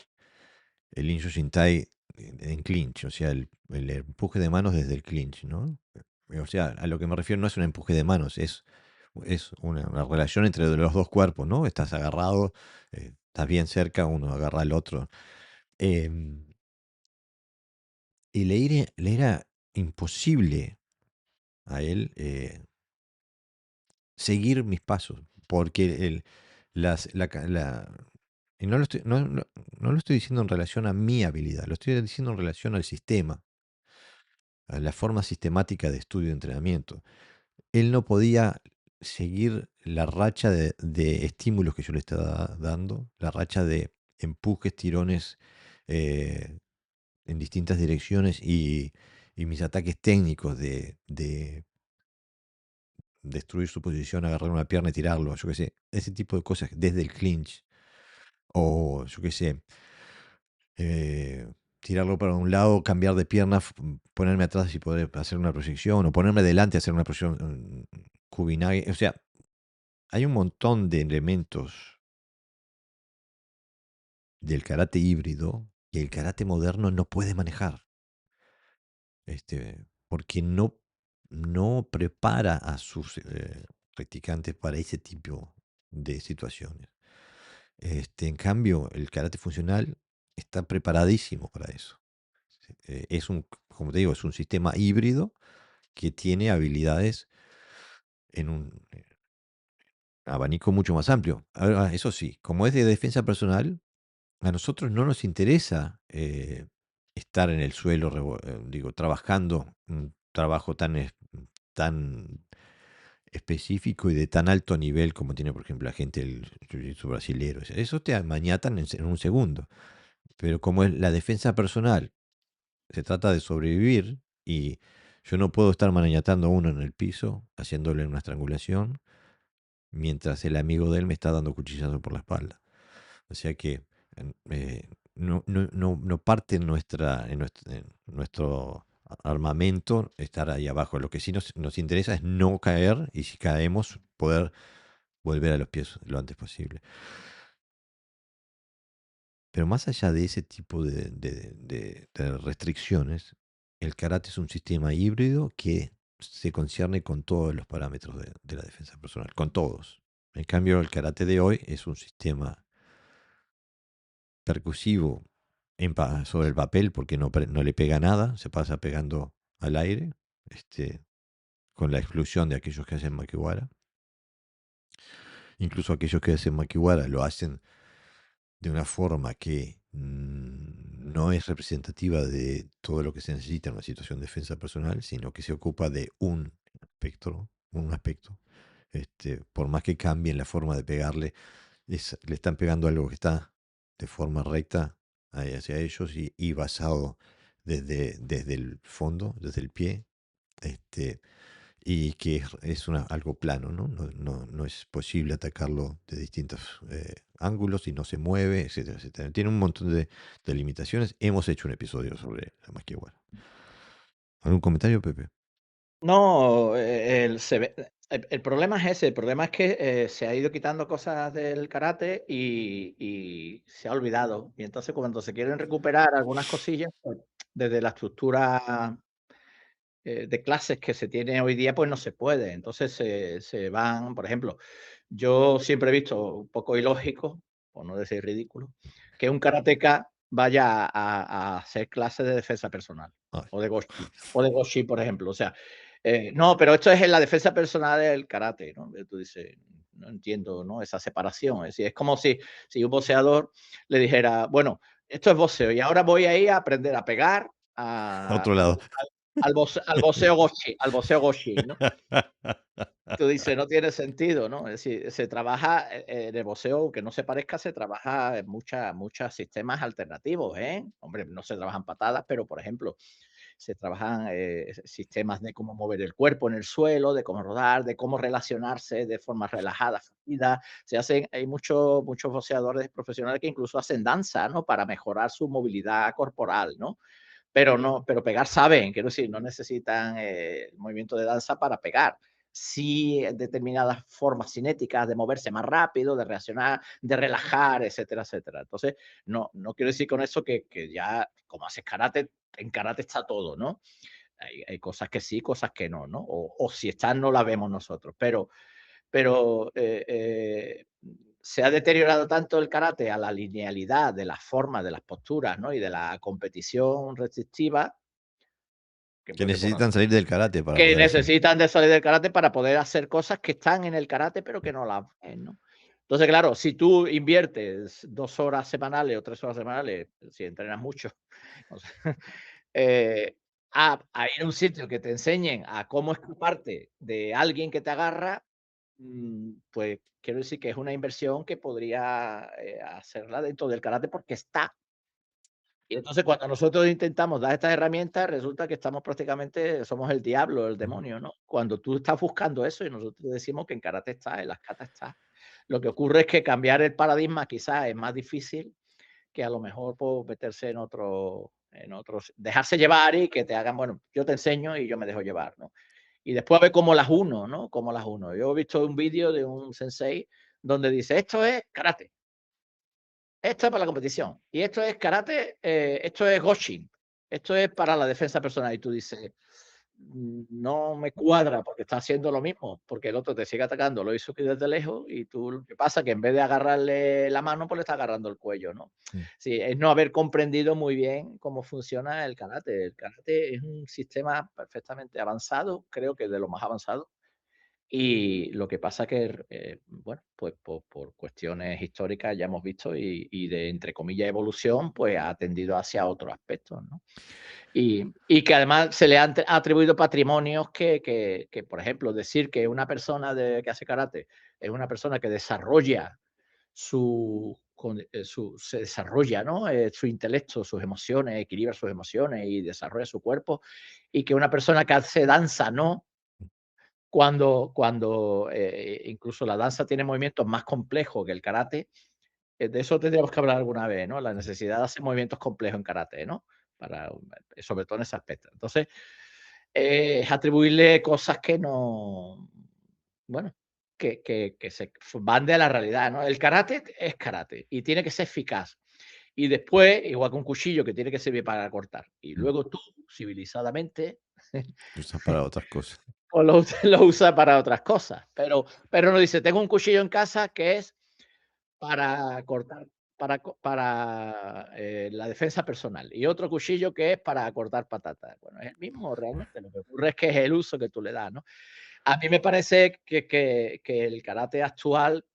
Insho Shintai en clinch, o sea, el empuje de manos desde el clinch, ¿no? O sea, a lo que me refiero no es un empuje de manos, es una relación entre los dos cuerpos, ¿no? Estás agarrado, estás bien cerca, uno agarra al otro. Em, y le era imposible a él seguir mis pasos, porque las, la, ca- la- y no lo estoy diciendo en relación a mi habilidad, lo estoy diciendo en relación al sistema, a la forma sistemática de estudio y entrenamiento. Él no podía seguir la racha de estímulos que yo le estaba dando, la racha de empujes, tirones en distintas direcciones y mis ataques técnicos de destruir su posición, agarrar una pierna y tirarlo, yo qué sé, ese tipo de cosas desde el clinch, o yo qué sé, eh, tirarlo para un lado, cambiar de pierna, ponerme atrás y poder hacer una proyección, o ponerme delante y hacer una proyección Kubinage. O sea, hay un montón de elementos del karate híbrido que el karate moderno no puede manejar, porque no prepara a sus practicantes para ese tipo de situaciones. En cambio, el karate funcional está preparadísimo para eso. Como te digo, es un sistema híbrido que tiene habilidades en un abanico mucho más amplio. Ahora, eso sí, como es de defensa personal, a nosotros no nos interesa estar en el suelo, digo, trabajando un trabajo tan específico y de tan alto nivel como tiene, por ejemplo, la gente del jiu-jitsu brasilero. Eso te maniatan en un segundo. Pero como es la defensa personal, se trata de sobrevivir y yo no puedo estar maniatando a uno en el piso, haciéndole una estrangulación, mientras el amigo de él me está dando cuchillazo por la espalda. O sea que no parte en nuestro armamento estar ahí abajo. Lo que sí nos interesa es no caer y si caemos poder volver a los pies lo antes posible. Pero más allá de ese tipo de restricciones, el karate es un sistema híbrido que se concierne con todos los parámetros de la defensa personal, con todos. En cambio, el karate de hoy es un sistema percusivo sobre el papel porque no le pega nada, se pasa pegando al aire, este, con la exclusión de aquellos que hacen makiwara. Incluso aquellos que hacen makiwara lo hacen de una forma que no es representativa de todo lo que se necesita en una situación de defensa personal, sino que se ocupa de un aspecto. Por más que cambien la forma de pegarle, le están pegando algo que está de forma recta hacia ellos y basado desde el fondo, desde el pie, este, y que es algo plano, ¿no? No es posible atacarlo de distintos ángulos y no se mueve, etcétera, etcétera. Tiene un montón de limitaciones. Hemos hecho un episodio sobre la Maskiwara. ¿Algún comentario, Pepe? No, el problema es ese, el problema es que, se ha ido quitando cosas del karate y se ha olvidado. Y entonces, cuando se quieren recuperar algunas cosillas, pues, desde la estructura de clases que se tiene hoy día, pues no se puede. Entonces se van, por ejemplo, yo siempre he visto un poco ilógico, por no decir ridículo, que un karateca vaya a hacer clases de defensa personal Ay. o de Goshi, por ejemplo. O sea, no, pero esto es en la defensa personal del karate, ¿no? Tú dices, no entiendo, ¿no? Esa separación. Es decir, es como si un boxeador le dijera, bueno, esto es boxeo y ahora voy a ir a aprender a pegar A otro lado. al boxeo Goshi, ¿no? Tú dices, no tiene sentido, ¿no? Es decir, se trabaja en el boxeo, aunque no se parezca, se trabaja en muchos sistemas alternativos, ¿eh? Hombre, no se trabajan patadas, pero por ejemplo, se trabajan sistemas de cómo mover el cuerpo en el suelo, de cómo rodar, de cómo relacionarse de forma relajada, fluida. Hay muchos boxeadores profesionales que incluso hacen danza, ¿no? Para mejorar su movilidad corporal, ¿no? Pero no, pero pegar saben, quiero decir, no necesitan el movimiento de danza para pegar. Sí, determinadas formas cinéticas de moverse más rápido, de reaccionar, de relajar, etcétera, etcétera. Entonces, no quiero decir con eso que ya, como haces karate, en karate está todo, ¿no? Hay cosas que sí, cosas que no, o si están, no las vemos nosotros. Pero se ha deteriorado tanto el karate a la linealidad de las formas, de las posturas, ¿no? Y de la competición restrictiva, que, Que pues, necesitan salir del karate para que poder hacer. necesitan de salir del karate para poder hacer cosas que están en el karate, pero que no las ven, ¿no? Entonces, claro, si tú inviertes 2 horas semanales o 3 horas semanales, si entrenas mucho, o sea, eh, a ir a un sitio que te enseñen a cómo escaparte de alguien que te agarra, pues quiero decir que es una inversión que podría, hacerla dentro del karate porque está. Y entonces cuando nosotros intentamos dar estas herramientas, resulta que estamos prácticamente somos el diablo, el Ujú. demonio, ¿no? Cuando tú estás buscando eso y nosotros decimos que en karate está, en las katas está. Lo que ocurre es que cambiar el paradigma quizás es más difícil que a lo mejor, pues, meterse en otros dejarse llevar y que te hagan, bueno, yo te enseño y yo me dejo llevar, ¿no? Y después a ver cómo las uno, ¿no? Cómo las uno. Yo he visto un vídeo de un sensei donde dice: "Esto es karate, esto es para la competición, y esto es karate, esto es Goshin, esto es para la defensa personal". Y tú dices: No me cuadra porque está haciendo lo mismo, porque el otro te sigue atacando, lo hizo que desde lejos y tú lo que pasa que en vez de agarrarle la mano, pues le está agarrando el cuello, ¿no? Mm. Sí, es no haber comprendido muy bien cómo funciona el karate. El karate es un sistema perfectamente avanzado, creo que de lo más avanzado, y lo que pasa que, bueno, pues por cuestiones históricas ya hemos visto y de, entre comillas, evolución, pues ha tendido hacia otros aspectos, ¿no? Y que además se le han atribuido patrimonios que, por ejemplo, decir que una persona que hace karate es una persona que desarrolla se desarrolla, ¿no? Su intelecto, sus emociones, equilibra sus emociones y desarrolla su cuerpo, y que una persona que hace danza no, cuando incluso la danza tiene movimientos más complejos que el karate, de eso tendríamos que hablar alguna vez, ¿no? La necesidad de hacer movimientos complejos en karate, ¿no? Para, sobre todo en ese aspecto. Entonces, es atribuirle cosas que no, bueno, que se van de la realidad, ¿no? El karate es karate y tiene que ser eficaz. Y después, igual que un cuchillo que tiene que servir para cortar. Y Mm. luego tú, civilizadamente, Lo usas para otras cosas. pues lo usa para otras cosas. Pero no dice, tengo un cuchillo en casa que es para cortar, la defensa personal, y otro cuchillo que es para cortar patatas. Bueno, es el mismo realmente, lo que ocurre es que es el uso que tú le das, ¿no? A mí me parece que el karate actual,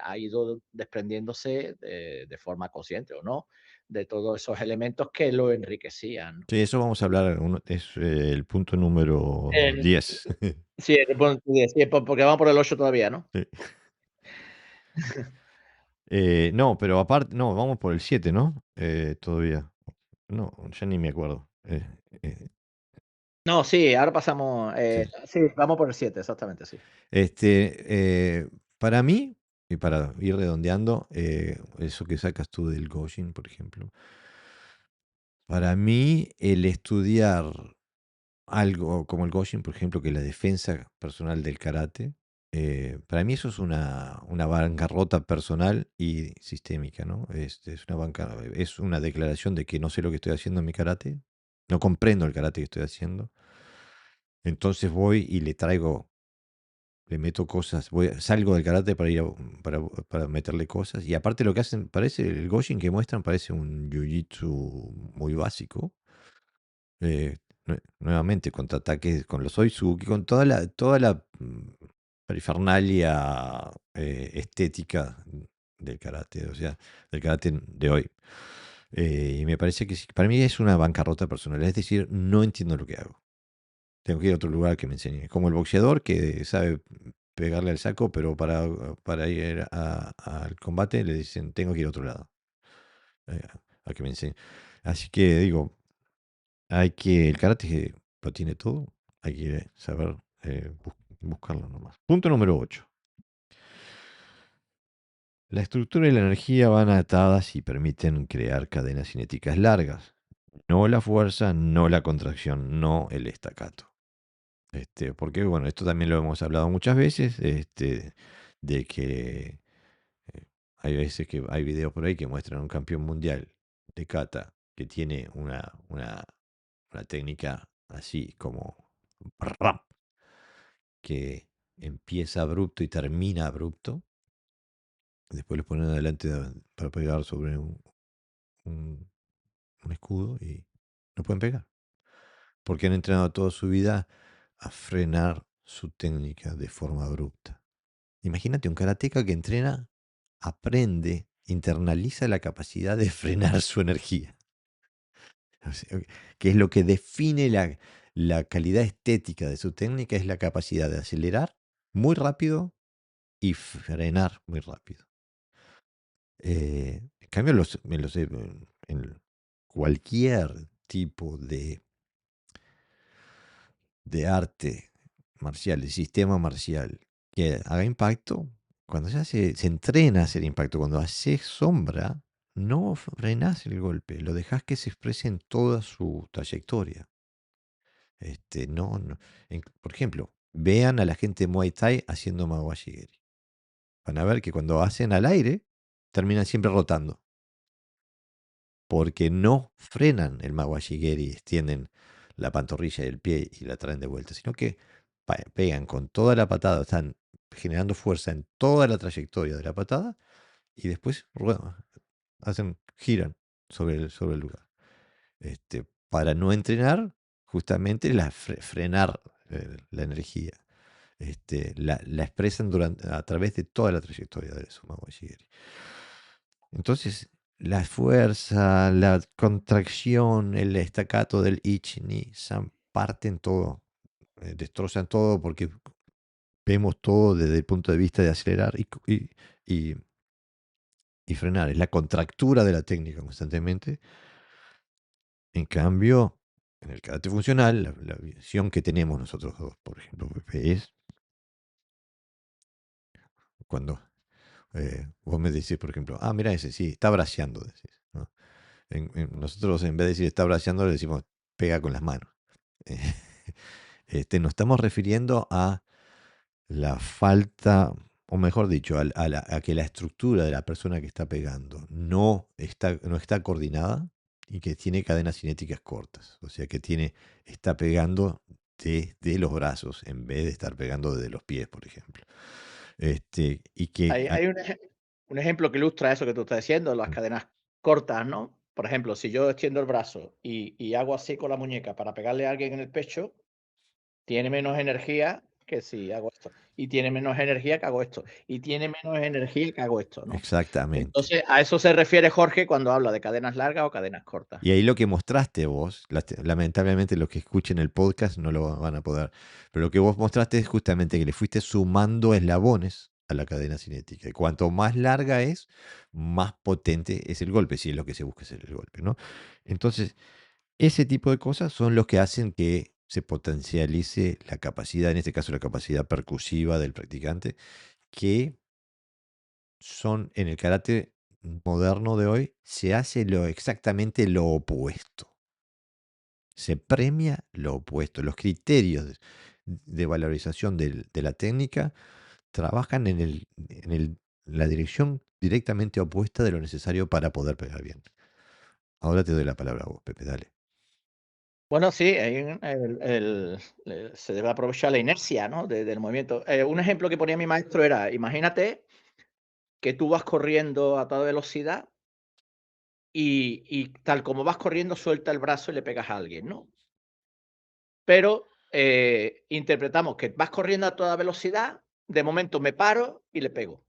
ha ido desprendiéndose de forma consciente o no, de todos esos elementos que lo enriquecían, ¿no? Sí, eso vamos a hablar, es el punto número En 10. sí, sí, porque vamos por el 8 todavía, ¿no? Sí. No, pero aparte, no, vamos por el 7, ¿no? Todavía. No, ya ni me acuerdo. Eh, No, sí, ahora pasamos, sí. sí, vamos por el 7, exactamente, sí. Para mí, y para ir redondeando, eso que sacas tú del Goshin, por ejemplo, para mí el estudiar algo como el Goshin, por ejemplo, que es la defensa personal del karate, para mí eso es una bancarrota personal y sistémica, ¿no? Es una declaración de que no sé lo que estoy haciendo en mi karate, no comprendo el karate que estoy haciendo. Entonces voy y le traigo, le meto cosas, salgo del karate para ir para meterle cosas. Y aparte lo que hacen, parece, el Goshin que muestran parece un jiu-jitsu muy básico. Eh, nuevamente, contraataques con los Oizuki, con toda la perifernalia estética del karate, o sea, del karate de hoy. Y me parece que para mí es una bancarrota personal, es decir, no entiendo lo que hago. Tengo que ir a otro lugar que me enseñe. Como el boxeador que sabe pegarle al saco, pero para ir al combate le dicen, tengo que ir a otro lado, eh, a que me enseñe. Así que digo, el karate lo tiene todo, hay que saber buscarlo nomás. Punto número 8. La estructura y la energía van atadas y permiten crear cadenas cinéticas largas. No la fuerza, no la contracción, no el estacato. Porque, bueno, esto también lo hemos hablado muchas veces, de que hay veces que hay videos por ahí que muestran a un campeón mundial de kata que tiene una técnica así como rap, que empieza abrupto y termina abrupto. Después lo ponen adelante para pegar sobre un- un escudo y no pueden pegar. Porque han entrenado toda su vida a frenar su técnica de forma abrupta. Imagínate un karateca que entrena, aprende, internaliza la capacidad de frenar su energía. O sea, que es lo que define la calidad estética de su técnica, es la capacidad de acelerar muy rápido y frenar muy rápido. En cambio, en cualquier tipo de arte marcial, de sistema marcial que haga impacto, cuando se entrena a hacer impacto, cuando haces sombra, no frenás el golpe, lo dejas que se exprese en toda su trayectoria. No, por ejemplo, vean a la gente de Muay Thai haciendo Mawashigeri. Van a ver que cuando hacen al aire, terminan siempre rotando, porque no frenan el Mawashigeri, extienden la pantorrilla del pie y la traen de vuelta, sino que pegan con toda la patada, están generando fuerza en toda la trayectoria de la patada y después giran sobre el lugar. Para no entrenar justamente frenar la energía. La expresan a través de toda la trayectoria de su Mawashigeri. Entonces, la fuerza, la contracción, el estacato del Ich Ni San parten todo, destrozan todo porque vemos todo desde el punto de vista de acelerar y- y frenar. Es la contractura de la técnica constantemente. En cambio, en el karate funcional, la visión que tenemos nosotros dos, por ejemplo, Pepe, es cuando vos me decís, por ejemplo, mira ese, sí, está braceando, decís, ¿no? Nosotros en vez de decir está braceando, le decimos pega con las manos. Eh, nos estamos refiriendo a la falta, o mejor dicho, a que la estructura de la persona que está pegando no está coordinada y que tiene cadenas cinéticas cortas. O sea que está pegando desde los brazos en vez de estar pegando desde los pies, por ejemplo. Y que Hay un ejemplo que ilustra eso que tú estás diciendo, las cadenas cortas, ¿no? Por ejemplo, si yo extiendo el brazo y hago así con la muñeca para pegarle a alguien en el pecho, tiene menos energía que si hago esto. Y tiene menos energía que hago esto. Y tiene menos energía que hago esto, ¿no? exactamente. Entonces, a eso se refiere Jorge cuando habla de cadenas largas o cadenas cortas. Y ahí lo que mostraste vos, lamentablemente los que escuchen el podcast no lo van a poder, pero lo que vos mostraste es justamente que le fuiste sumando eslabones a la cadena cinética. Y cuanto más larga es, más potente es el golpe, si es lo que se busca hacer el golpe, ¿no? Entonces, ese tipo de cosas son los que hacen que se potencialice la capacidad, en este caso la capacidad percusiva del practicante, que son en el karate moderno de hoy, se hace exactamente lo opuesto. Se premia lo opuesto. Los criterios de valorización de la técnica trabajan en la dirección directamente opuesta de lo necesario para poder pegar bien. Ahora te doy la palabra a vos, Pepe, dale. Bueno, sí, hay se debe aprovechar la inercia, ¿no? Del movimiento. Un ejemplo que ponía mi maestro era, imagínate que tú vas corriendo a toda velocidad y tal como vas corriendo, suelta el brazo y le pegas a alguien, ¿no? Pero, interpretamos que vas corriendo a toda velocidad, de momento me paro y le pego,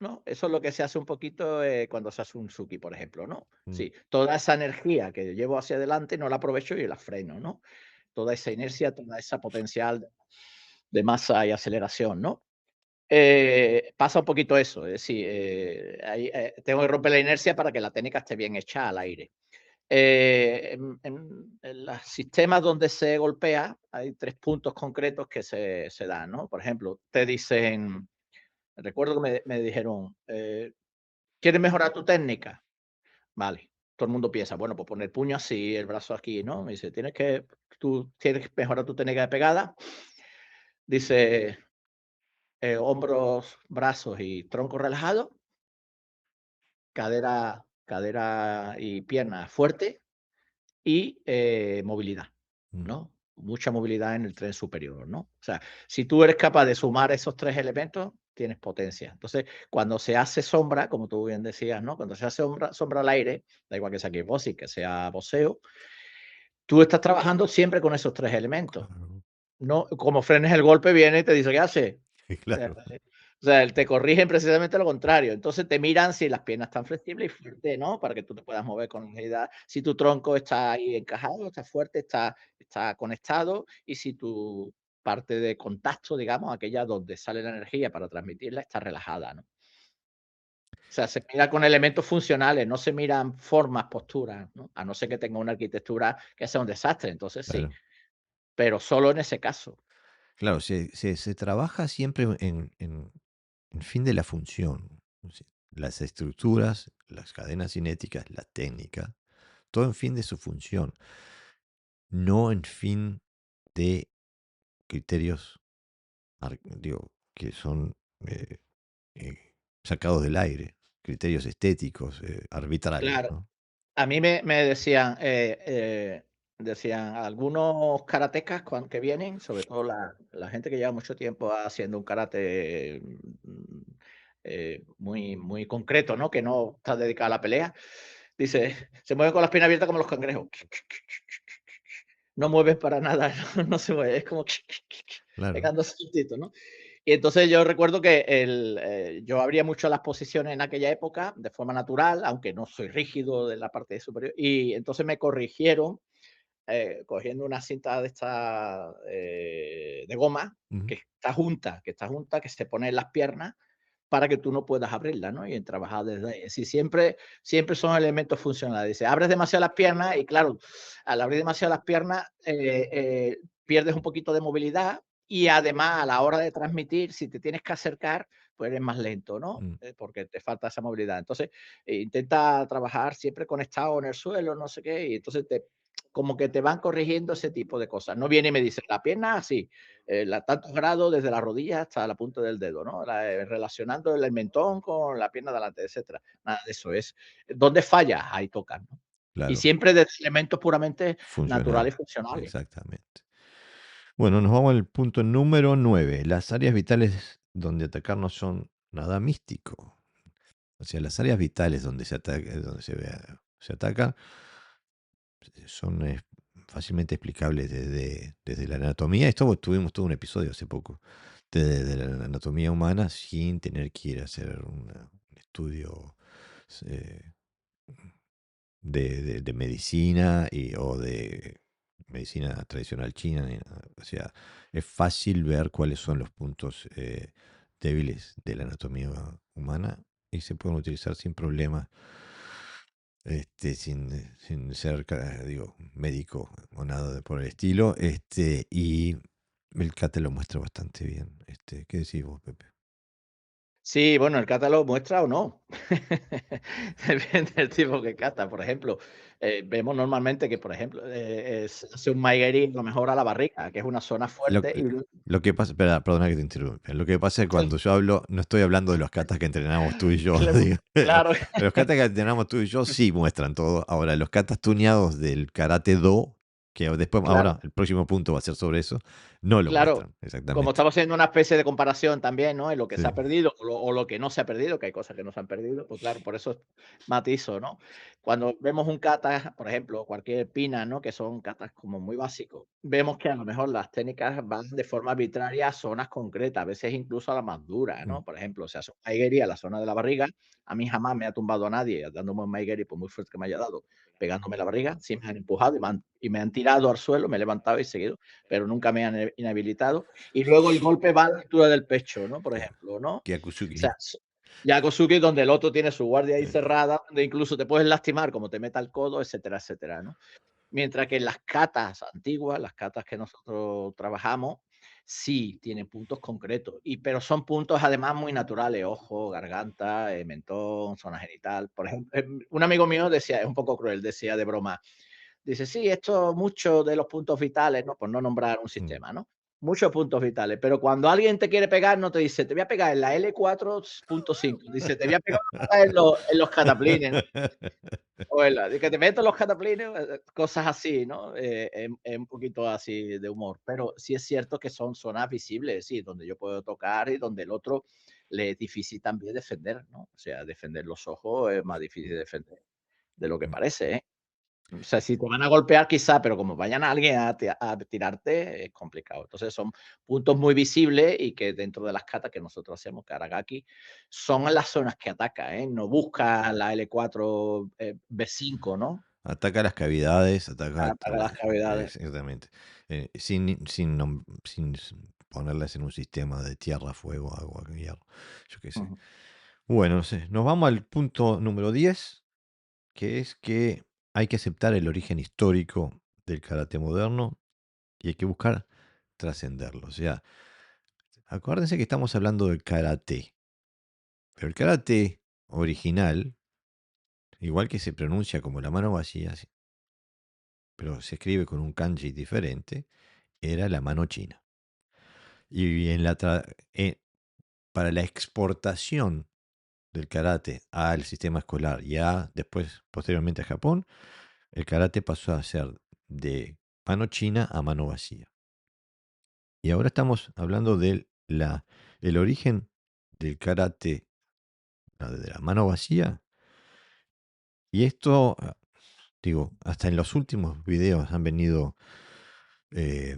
¿no? Eso es lo que se hace un poquito, cuando se hace un Suki, por ejemplo, ¿no? Mm, Sí, toda esa energía que llevo hacia adelante no la aprovecho y la freno, ¿no? Toda esa inercia, toda esa potencial de masa y aceleración, ¿no? Pasa un poquito eso, es decir, ahí, tengo que romper la inercia para que la técnica esté bien hecha al aire. En los sistemas donde se golpea, hay 3 puntos concretos que se dan, ¿no? Por ejemplo, te dicen recuerdo que me dijeron, ¿quieres mejorar tu técnica? Vale. Todo el mundo piensa, bueno, pues poner el puño así, el brazo aquí, ¿no? Me dice, tú tienes que mejorar tu técnica de pegada. Dice, hombros, brazos y tronco relajado, cadera y pierna fuerte y, movilidad, mm, ¿no? Mucha movilidad en el tren superior, ¿no? O sea, si tú eres capaz de sumar esos 3 elementos, tienes potencia. Entonces, cuando se hace sombra, como tú bien decías, ¿no? Cuando se hace sombra al aire, da igual que sea kickboxing, que sea boxeo, tú estás trabajando siempre con esos 3 elementos. claro, No, como frenes el golpe, viene y te dice: "¿Qué haces?". claro, O sea, te corrigen precisamente lo contrario. Entonces te miran si las piernas están flexibles y fuertes, ¿no? Para que tú te puedas mover con agilidad. Si tu tronco está ahí encajado, está fuerte, está conectado y si tu parte de contacto, digamos, aquella donde sale la energía para transmitirla, está relajada, ¿no? O sea, se mira con elementos funcionales, no se miran formas, posturas, ¿no? A no ser que tenga una arquitectura que sea un desastre, entonces sí, claro. pero solo en ese caso. Claro, se trabaja siempre en fin de la función. O sea, las estructuras, las cadenas cinéticas, la técnica, todo en fin de su función, no en fin de criterios, digo, que son eh, sacados del aire, criterios estéticos, arbitrarios, Claro. ¿no? A mí me decían, decían algunos karatecas que vienen, sobre todo la gente que lleva mucho tiempo haciendo un karate muy concreto, ¿no? Que no está dedicado a la pelea. Dice, se mueven con las piernas abiertas como los cangrejos. No mueven para nada, no se mueve, es como Claro. pegando saltitos, ¿no? Y entonces yo recuerdo que yo abría mucho las posiciones en aquella época de forma natural, aunque no soy rígido de la parte superior, y entonces me corrigieron cogiendo una cinta de esta de goma Ujú, que está junta, que se pone en las piernas para que tú no puedas abrirla, ¿no? Y en trabajar desde ahí. Si siempre son elementos funcionales. Dice, abres demasiado las piernas y claro, al abrir demasiado las piernas pierdes un poquito de movilidad y además a la hora de transmitir, si te tienes que acercar, pues eres más lento, ¿no? mm, Porque te falta esa movilidad. Entonces, intenta trabajar siempre conectado en el suelo, no sé qué, y entonces como que te van corrigiendo ese tipo de cosas. No viene y me dice, la pierna así, tantos grados desde la rodilla hasta la punta del dedo, ¿no? Relacionando el mentón con la pierna de adelante, etcétera. Nada de eso es. ¿Dónde falla? Ahí tocan, ¿no? Y claro, siempre de elementos puramente funcional, naturales y funcionales. exactamente. Bueno, nos vamos al punto número 9. Las áreas vitales donde atacar no son nada místico. O sea, las áreas vitales donde se ataca, donde se atacan son fácilmente explicables desde la anatomía. Esto tuvimos todo un episodio hace poco de la anatomía humana sin tener que ir a hacer un estudio eh, de medicina o de medicina tradicional china. Ni nada. O sea, es fácil ver cuáles son los puntos débiles de la anatomía humana y se pueden utilizar sin problema, sin ser, digo, médico o nada por el estilo. Y el CATE lo muestra bastante bien. ¿Qué decís vos, Pepe? Sí, bueno, el catálogo muestra o no. Depende del tipo que cata. Por ejemplo, vemos normalmente que, por ejemplo, se hace un maiguey a lo mejor a la barriga, que es una zona Lo, fuerte, y lo que pasa, espera, perdona que te interrumpa. Lo que pasa es que cuando yo hablo, no estoy hablando de los catas que entrenamos tú y yo. Digo. claro, Los catas que entrenamos tú y yo sí muestran todo. Ahora, los catas tuneados del karate do que después, claro. ahora el próximo punto va a ser sobre eso, no lo Claro, muestran, como exactamente. estamos haciendo una especie de comparación también, ¿no? En lo que se Sí. ha perdido o lo que no se ha perdido, que hay cosas que no se han perdido, pues claro, por eso matizo, ¿no? Cuando vemos un kata, por ejemplo, cualquier pina, ¿no? Que son katas como muy básicos, vemos que a lo mejor las técnicas van de forma arbitraria a zonas concretas, a veces incluso a la más dura, Mm, ¿no? Por ejemplo, se hace un maigeri a la zona de la barriga, a mí jamás me ha tumbado a nadie dándome un maigeri, por muy fuerte que me haya dado, pegándome la barriga, sí me han empujado y me han tirado al suelo, me he levantado y seguido, pero nunca me han inhabilitado. Y luego el golpe va a la altura del pecho, ¿no? Por claro. ejemplo, ¿no? O Kyakusuki. sea, ya Kosuke, donde el otro tiene su guardia ahí eh, cerrada, donde incluso te puedes lastimar, como te meta el codo, etcétera, etcétera, ¿no? Mientras que en las catas antiguas, las catas que nosotros trabajamos, sí tienen puntos concretos, pero son puntos además muy naturales, ojo, garganta, mentón, zona genital. Por ejemplo, un amigo mío decía, es un poco cruel, decía de broma, dice, sí, esto muchos de los puntos vitales, ¿no? Por no nombrar un mm. sistema, ¿no? Muchos puntos vitales, pero cuando alguien te quiere pegar, no te dice, te voy a pegar en la L4.5, dice, te voy a pegar en los cataplines, ¿no? O en la, de que te meto en los cataplines, cosas así, ¿no? Es un poquito así de humor, pero sí es cierto que son zonas visibles, sí, donde yo puedo tocar y donde el otro le es difícil también defender, ¿no? O sea, defender los ojos es más difícil de defender de lo que parece, ¿eh? O sea, si te van a golpear quizá, pero como vayan a alguien a tirarte, es complicado. Entonces, son puntos muy visibles y que dentro de las catas que nosotros hacemos, Karagaki, son las zonas que ataca, ¿eh? No busca la L4, B5, ¿no? Ataca las cavidades, ataca Ataca las cavidades. exactamente. Sin ponerlas en un sistema de tierra, fuego, agua, hierro, yo qué sé. Ujú. Bueno, no sé, nos vamos al punto número 10, que es que hay que aceptar el origen histórico del karate moderno y hay que buscar trascenderlo. O sea, acuérdense que estamos hablando del karate, pero el karate original, igual que se pronuncia como la mano vacía, pero se escribe con un kanji diferente, era la mano china. Y para la exportación del karate al sistema escolar y después, posteriormente a Japón, el karate pasó a ser de mano china a mano vacía. Y ahora estamos hablando el origen del karate, de la mano vacía. Y esto, digo, hasta en los últimos videos han venido eh,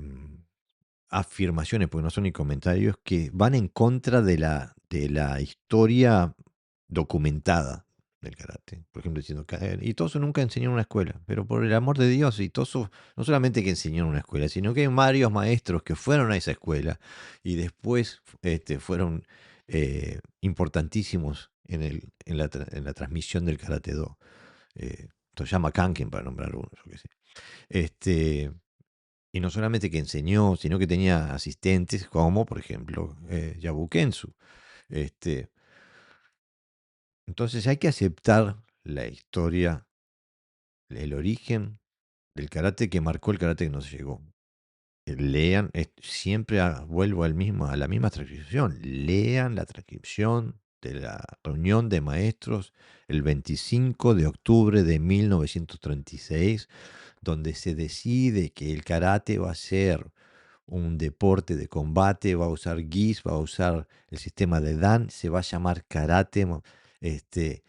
afirmaciones, porque no son ni comentarios, que van en contra de la historia documentada del karate. Por ejemplo, diciendo, y Itosu nunca enseñó en una escuela, pero por el amor de Dios, Itosu no solamente que enseñó en una escuela, sino que hay varios maestros que fueron a esa escuela y después fueron importantísimos en la transmisión del Karate Do. Toyama Kanken, para nombrar uno, yo qué sé. Este, y no solamente que enseñó, sino que tenía asistentes como, por ejemplo, Yabu Kensu. Este, entonces hay que aceptar la historia, el origen del karate que marcó el karate que nos llegó. Lean, siempre vuelvo a la misma transcripción. Lean la transcripción de la reunión de maestros el 25 de octubre de 1936, donde se decide que el karate va a ser un deporte de combate, va a usar GIS, va a usar el sistema de Dan, se va a llamar karate. Este,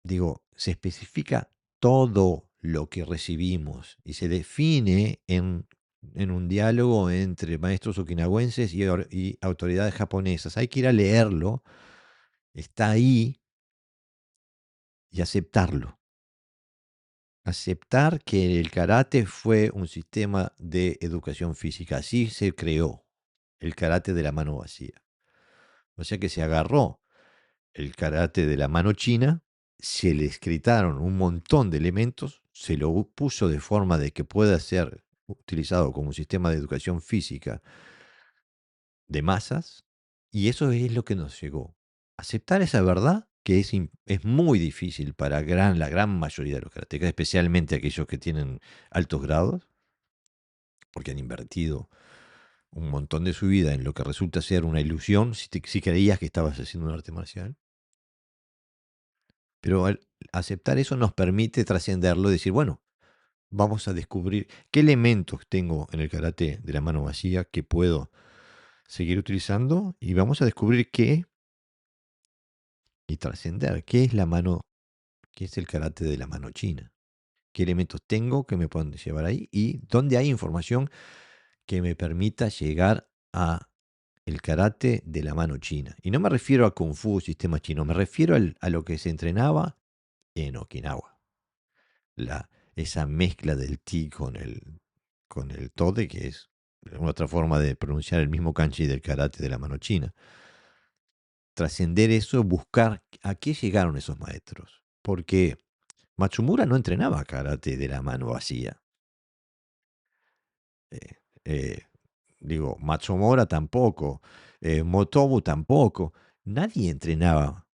digo, se especifica todo lo que recibimos y se define en un diálogo entre maestros okinawenses y autoridades japonesas. Hay que ir a leerlo, está ahí y aceptarlo. Aceptar que el karate fue un sistema de educación física. Así se creó el karate de la mano vacía. O sea que se agarró el karate de la mano china, se le escritaron un montón de elementos, se lo puso de forma de que pueda ser utilizado como un sistema de educación física de masas, y eso es lo que nos llegó. Aceptar esa verdad, que es muy difícil para la gran mayoría de los karatecas, especialmente aquellos que tienen altos grados, porque han invertido un montón de su vida en lo que resulta ser una ilusión, si creías que estabas haciendo un arte marcial. Pero al aceptar eso nos permite trascenderlo y decir, bueno, vamos a descubrir qué elementos tengo en el karate de la mano vacía que puedo seguir utilizando y vamos a descubrir qué y trascender qué es la mano, qué es el karate de la mano china. Qué elementos tengo que me puedan llevar ahí y dónde hay información que me permita llegar a el karate de la mano china. Y no me refiero a Kung Fu, sistema chino, me refiero a lo que se entrenaba en Okinawa. Esa mezcla del Ti con el Tode, que es una otra forma de pronunciar el mismo kanji del karate de la mano china. Trascender eso, buscar a qué llegaron esos maestros. Porque Matsumura no entrenaba karate de la mano vacía. Eh, eh, Digo, Matsumura tampoco, Motobu tampoco. Nadie entrenaba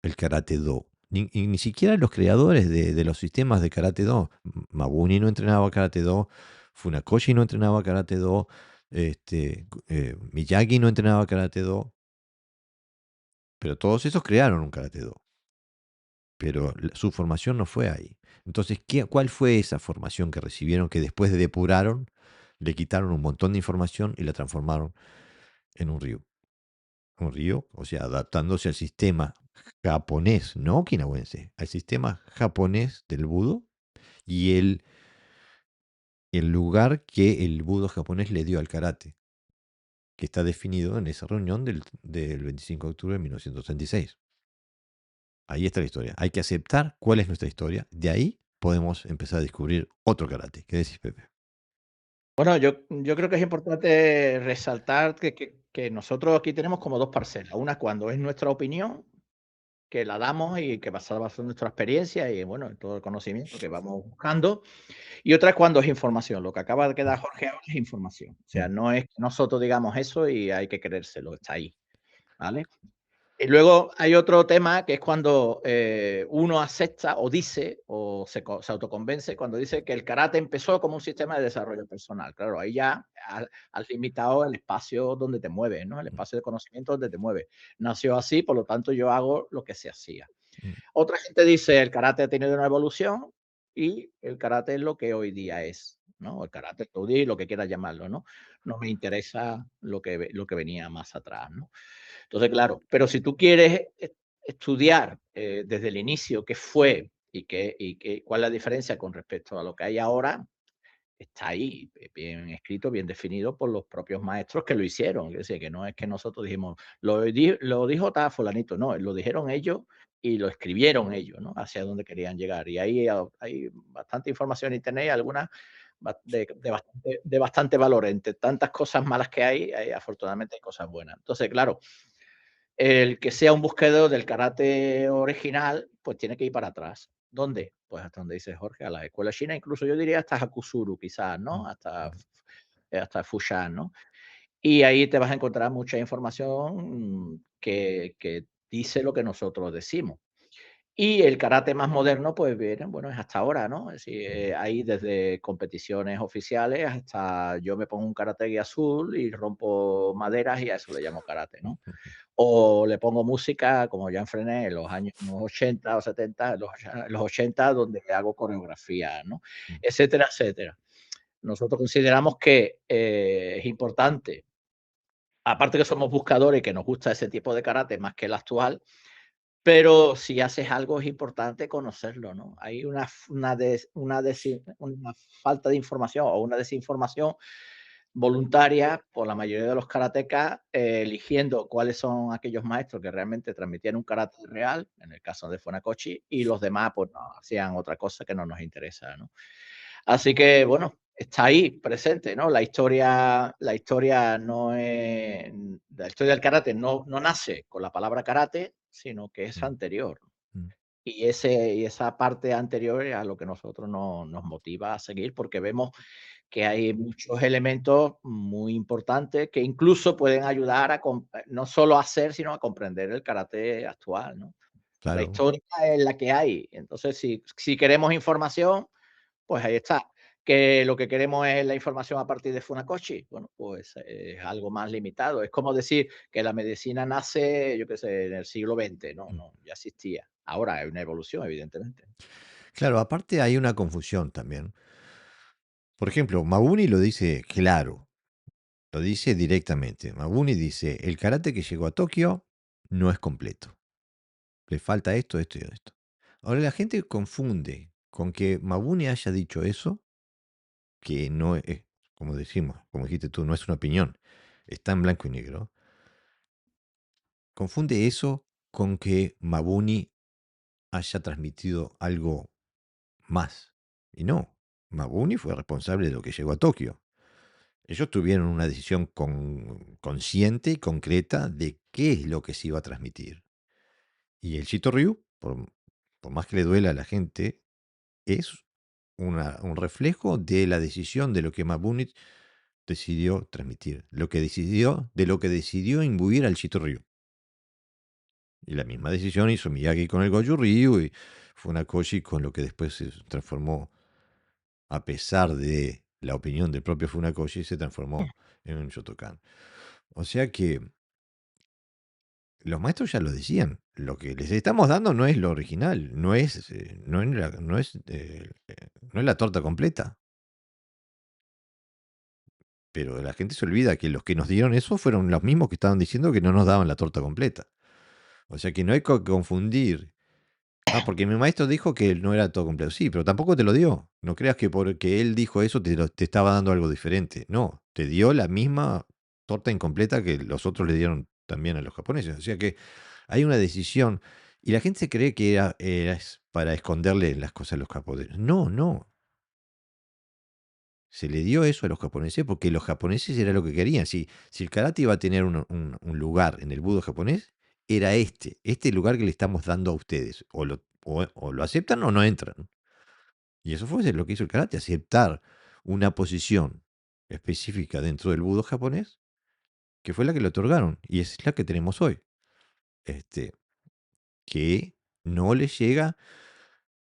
el Karate Do. Ni siquiera los creadores de los sistemas de Karate Do. Mabuni no entrenaba Karate Do, Funakoshi no entrenaba Karate Do, Miyagi no entrenaba Karate Do, pero todos esos crearon un Karate Do. Pero su formación no fue ahí. Entonces, ¿cuál fue esa formación que recibieron que después de depuraron, le quitaron un montón de información y la transformaron en un río? Un río, o sea, adaptándose al sistema japonés, no okinawense, al sistema japonés del budo y el lugar que el budo japonés le dio al karate, que está definido en esa reunión del 25 de octubre de 1936. Ahí está la historia. Hay que aceptar cuál es nuestra historia. De ahí podemos empezar a descubrir otro karate. ¿Qué decís, Pepe? Bueno, yo creo que es importante resaltar que nosotros aquí tenemos como 2 parcelas. Una cuando es nuestra opinión, que la damos y que basada en nuestra experiencia y, bueno, en todo el conocimiento que vamos buscando. Y otra es cuando es información. Lo que acaba de Mm, quedar Jorge ahora es información. O sea, mm, no es que nosotros digamos eso y hay que creérselo, está ahí, ¿vale? Y luego hay otro tema que es cuando, uno acepta o dice o se autoconvence cuando dice que el karate empezó como un sistema de desarrollo personal. Claro, ahí ya has limitado el espacio donde te mueves, ¿no? El mm, espacio de conocimiento donde te mueves. Nació así, por lo tanto, yo hago lo que se hacía. mm. Otra gente dice: "El karate ha tenido una evolución y el karate es lo que hoy día es", ¿no? El karate, el lo que quieras llamarlo, ¿no? No me interesa lo que venía más atrás, ¿no? Entonces, claro, pero si tú quieres estudiar desde el inicio qué fue y cuál es la diferencia con respecto a lo que hay ahora, está ahí, bien escrito, bien definido por los propios maestros que lo hicieron. Es decir, que no es que nosotros dijimos, lo dijo tal fulanito, no, lo dijeron ellos y lo escribieron ellos, ¿no? Hacia dónde querían llegar. Y ahí hay bastante información en internet y algunas de bastante valor. Entre tantas cosas malas que hay, afortunadamente hay cosas buenas. Entonces, claro, el que sea un buscador del karate original, pues tiene que ir para atrás. ¿Dónde? Pues hasta donde dice Jorge, a la escuela china, incluso yo diría hasta Hakusuru, quizás, Mm, ¿no? mm. Hasta Fushan, ¿no? Y ahí te vas a encontrar mucha información que dice lo que nosotros decimos. Y el karate más moderno, pues viene, bueno, es hasta ahora, ¿no? Es decir, hay desde competiciones oficiales hasta yo me pongo un karategi azul y rompo maderas y a eso le llamo karate, ¿no? O le pongo música como Jean Frené en los años 80 o 70, los 80 donde hago coreografía, ¿no? Mm, Etcétera, etcétera. Nosotros consideramos que es importante, aparte que somos buscadores y que nos gusta ese tipo de karate más que el actual, pero si haces algo es importante conocerlo, ¿no? Hay una falta de información o una desinformación voluntaria por la mayoría de los karatecas, eligiendo cuáles son aquellos maestros que realmente transmitían un karate real, en el caso de Funakoshi, y los demás, pues no, hacían otra cosa que no nos interesa, ¿no? Así que, bueno, está ahí presente, ¿no? La historia no es la historia del karate no nace con la palabra karate, sino que es mm, anterior. mm. Y esa parte anterior es a lo que nosotros nos motiva a seguir, porque vemos que hay muchos elementos muy importantes que incluso pueden ayudar no solo a hacer, sino a comprender el karate actual, ¿no? La Claro, historia es la que hay. Entonces, si queremos información, pues ahí está. Que lo que queremos es la información a partir de Funakoshi, bueno, pues es algo más limitado. Es como decir que la medicina nace, yo qué sé, en el siglo XX. No, mm. no, ya existía. Ahora hay una evolución, evidentemente. Claro, aparte hay una confusión también. Por ejemplo, Mabuni lo dice claro, lo dice directamente. Mabuni dice, el karate que llegó a Tokio no es completo. Le falta esto, esto y esto. Ahora la gente confunde con que Mabuni haya dicho eso, que no es, como decimos, como dijiste tú, no es una opinión, está en blanco y negro. Confunde eso con que Mabuni haya transmitido algo más. Y no, Mabuni fue responsable de lo que llegó a Tokio. Ellos tuvieron una decisión consciente y concreta de qué es lo que se iba a transmitir. Y el Chito Ryu, por más que le duela a la gente, es un reflejo de la decisión de lo que Mabuni decidió transmitir, de lo que decidió imbuir al Chito Ryu. Y la misma decisión hizo Miyagi con el Goju Ryu y Funakoshi con lo que después se transformó, a pesar de la opinión del propio Funakoshi, se transformó en un Shotokan. O sea que los maestros ya lo decían, lo que les estamos dando no es lo original, no es la torta completa. Pero la gente se olvida que los que nos dieron eso fueron los mismos que estaban diciendo que no nos daban la torta completa. O sea que no hay que confundir. Ah, porque mi maestro dijo que no era todo completo. Sí, pero tampoco te lo dio. No creas que porque él dijo eso te estaba dando algo diferente. No, te dio la misma torta incompleta que los otros le dieron también a los japoneses. O sea que hay una decisión. Y la gente se cree que es para esconderle las cosas a los japoneses. No, no. Se le dio eso a los japoneses porque los japoneses era lo que querían. Si el karate iba a tener un lugar en el budo japonés, era este lugar que le estamos dando a ustedes. O lo aceptan o no entran. Y eso fue lo que hizo el karate, aceptar una posición específica dentro del budo japonés, que fue la que le otorgaron. Y es la que tenemos hoy. Este, que no le llega,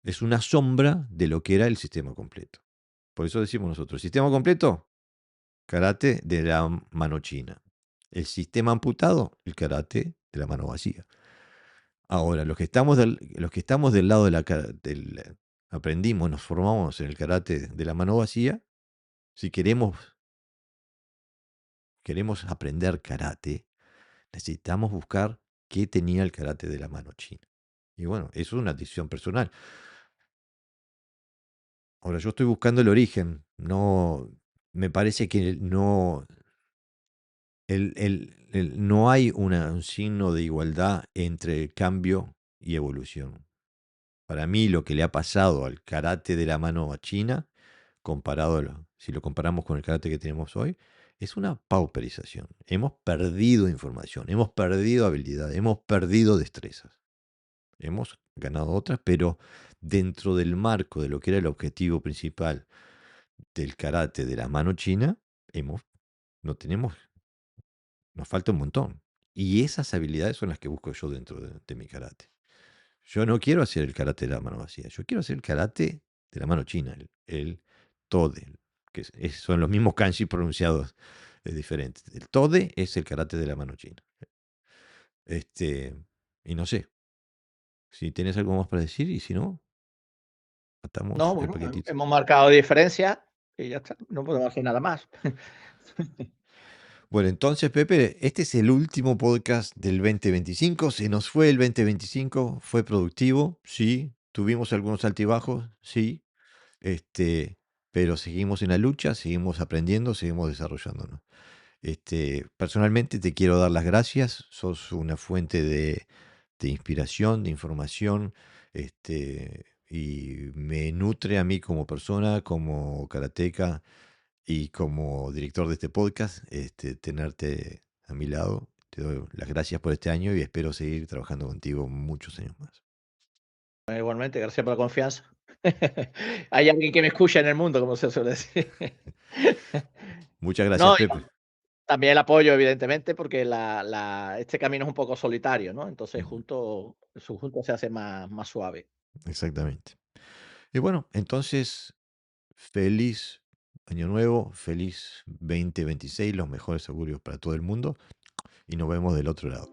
es una sombra de lo que era el sistema completo. Por eso decimos nosotros, sistema completo, karate de la mano china. El sistema amputado, el karate de la mano vacía. Ahora, los que estamos del lado aprendimos, nos formamos en el karate de la mano vacía, si queremos aprender karate, necesitamos buscar qué tenía el karate de la mano china. Y bueno, eso es una decisión personal. Ahora, yo estoy buscando el origen. No, me parece que no, no hay un signo de igualdad entre cambio y evolución. Para mí, lo que le ha pasado al karate de la mano china, si lo comparamos con el karate que tenemos hoy, es una pauperización. Hemos perdido información, hemos perdido habilidad, hemos perdido destrezas. Hemos ganado otras, pero dentro del marco de lo que era el objetivo principal del karate de la mano china, no tenemos, nos falta un montón. Y esas habilidades son las que busco yo dentro de mi karate. Yo no quiero hacer el karate de la mano vacía, yo quiero hacer el karate de la mano china, el tode, que son los mismos kanji pronunciados diferentes. El tode es el karate de la mano china. Este, y no sé, si tienes algo más para decir y si no, No, atamos el bueno, paquetito. hemos marcado diferencia y ya está, no podemos hacer nada más. Bueno, entonces, Pepe, este es el último podcast del 2025. Se nos fue el 2025, fue productivo, sí. Tuvimos algunos altibajos, sí. Este, pero seguimos en la lucha, seguimos aprendiendo, seguimos desarrollándonos. Personalmente te quiero dar las gracias. Sos una fuente de inspiración, de información, y me nutre a mí como persona, como karateca y como director de este podcast, tenerte a mi lado. Te doy las gracias por este año y espero seguir trabajando contigo muchos años más. Igualmente, gracias por la confianza. Hay alguien que me escucha en el mundo, como se suele decir. Muchas gracias, No, Pepe. también el apoyo, evidentemente, porque este camino es un poco solitario, ¿no? Entonces, Ujú, juntos se hace más suave. exactamente. Y bueno, entonces, feliz año nuevo, feliz 2026, los mejores augurios para todo el mundo y nos vemos del otro lado.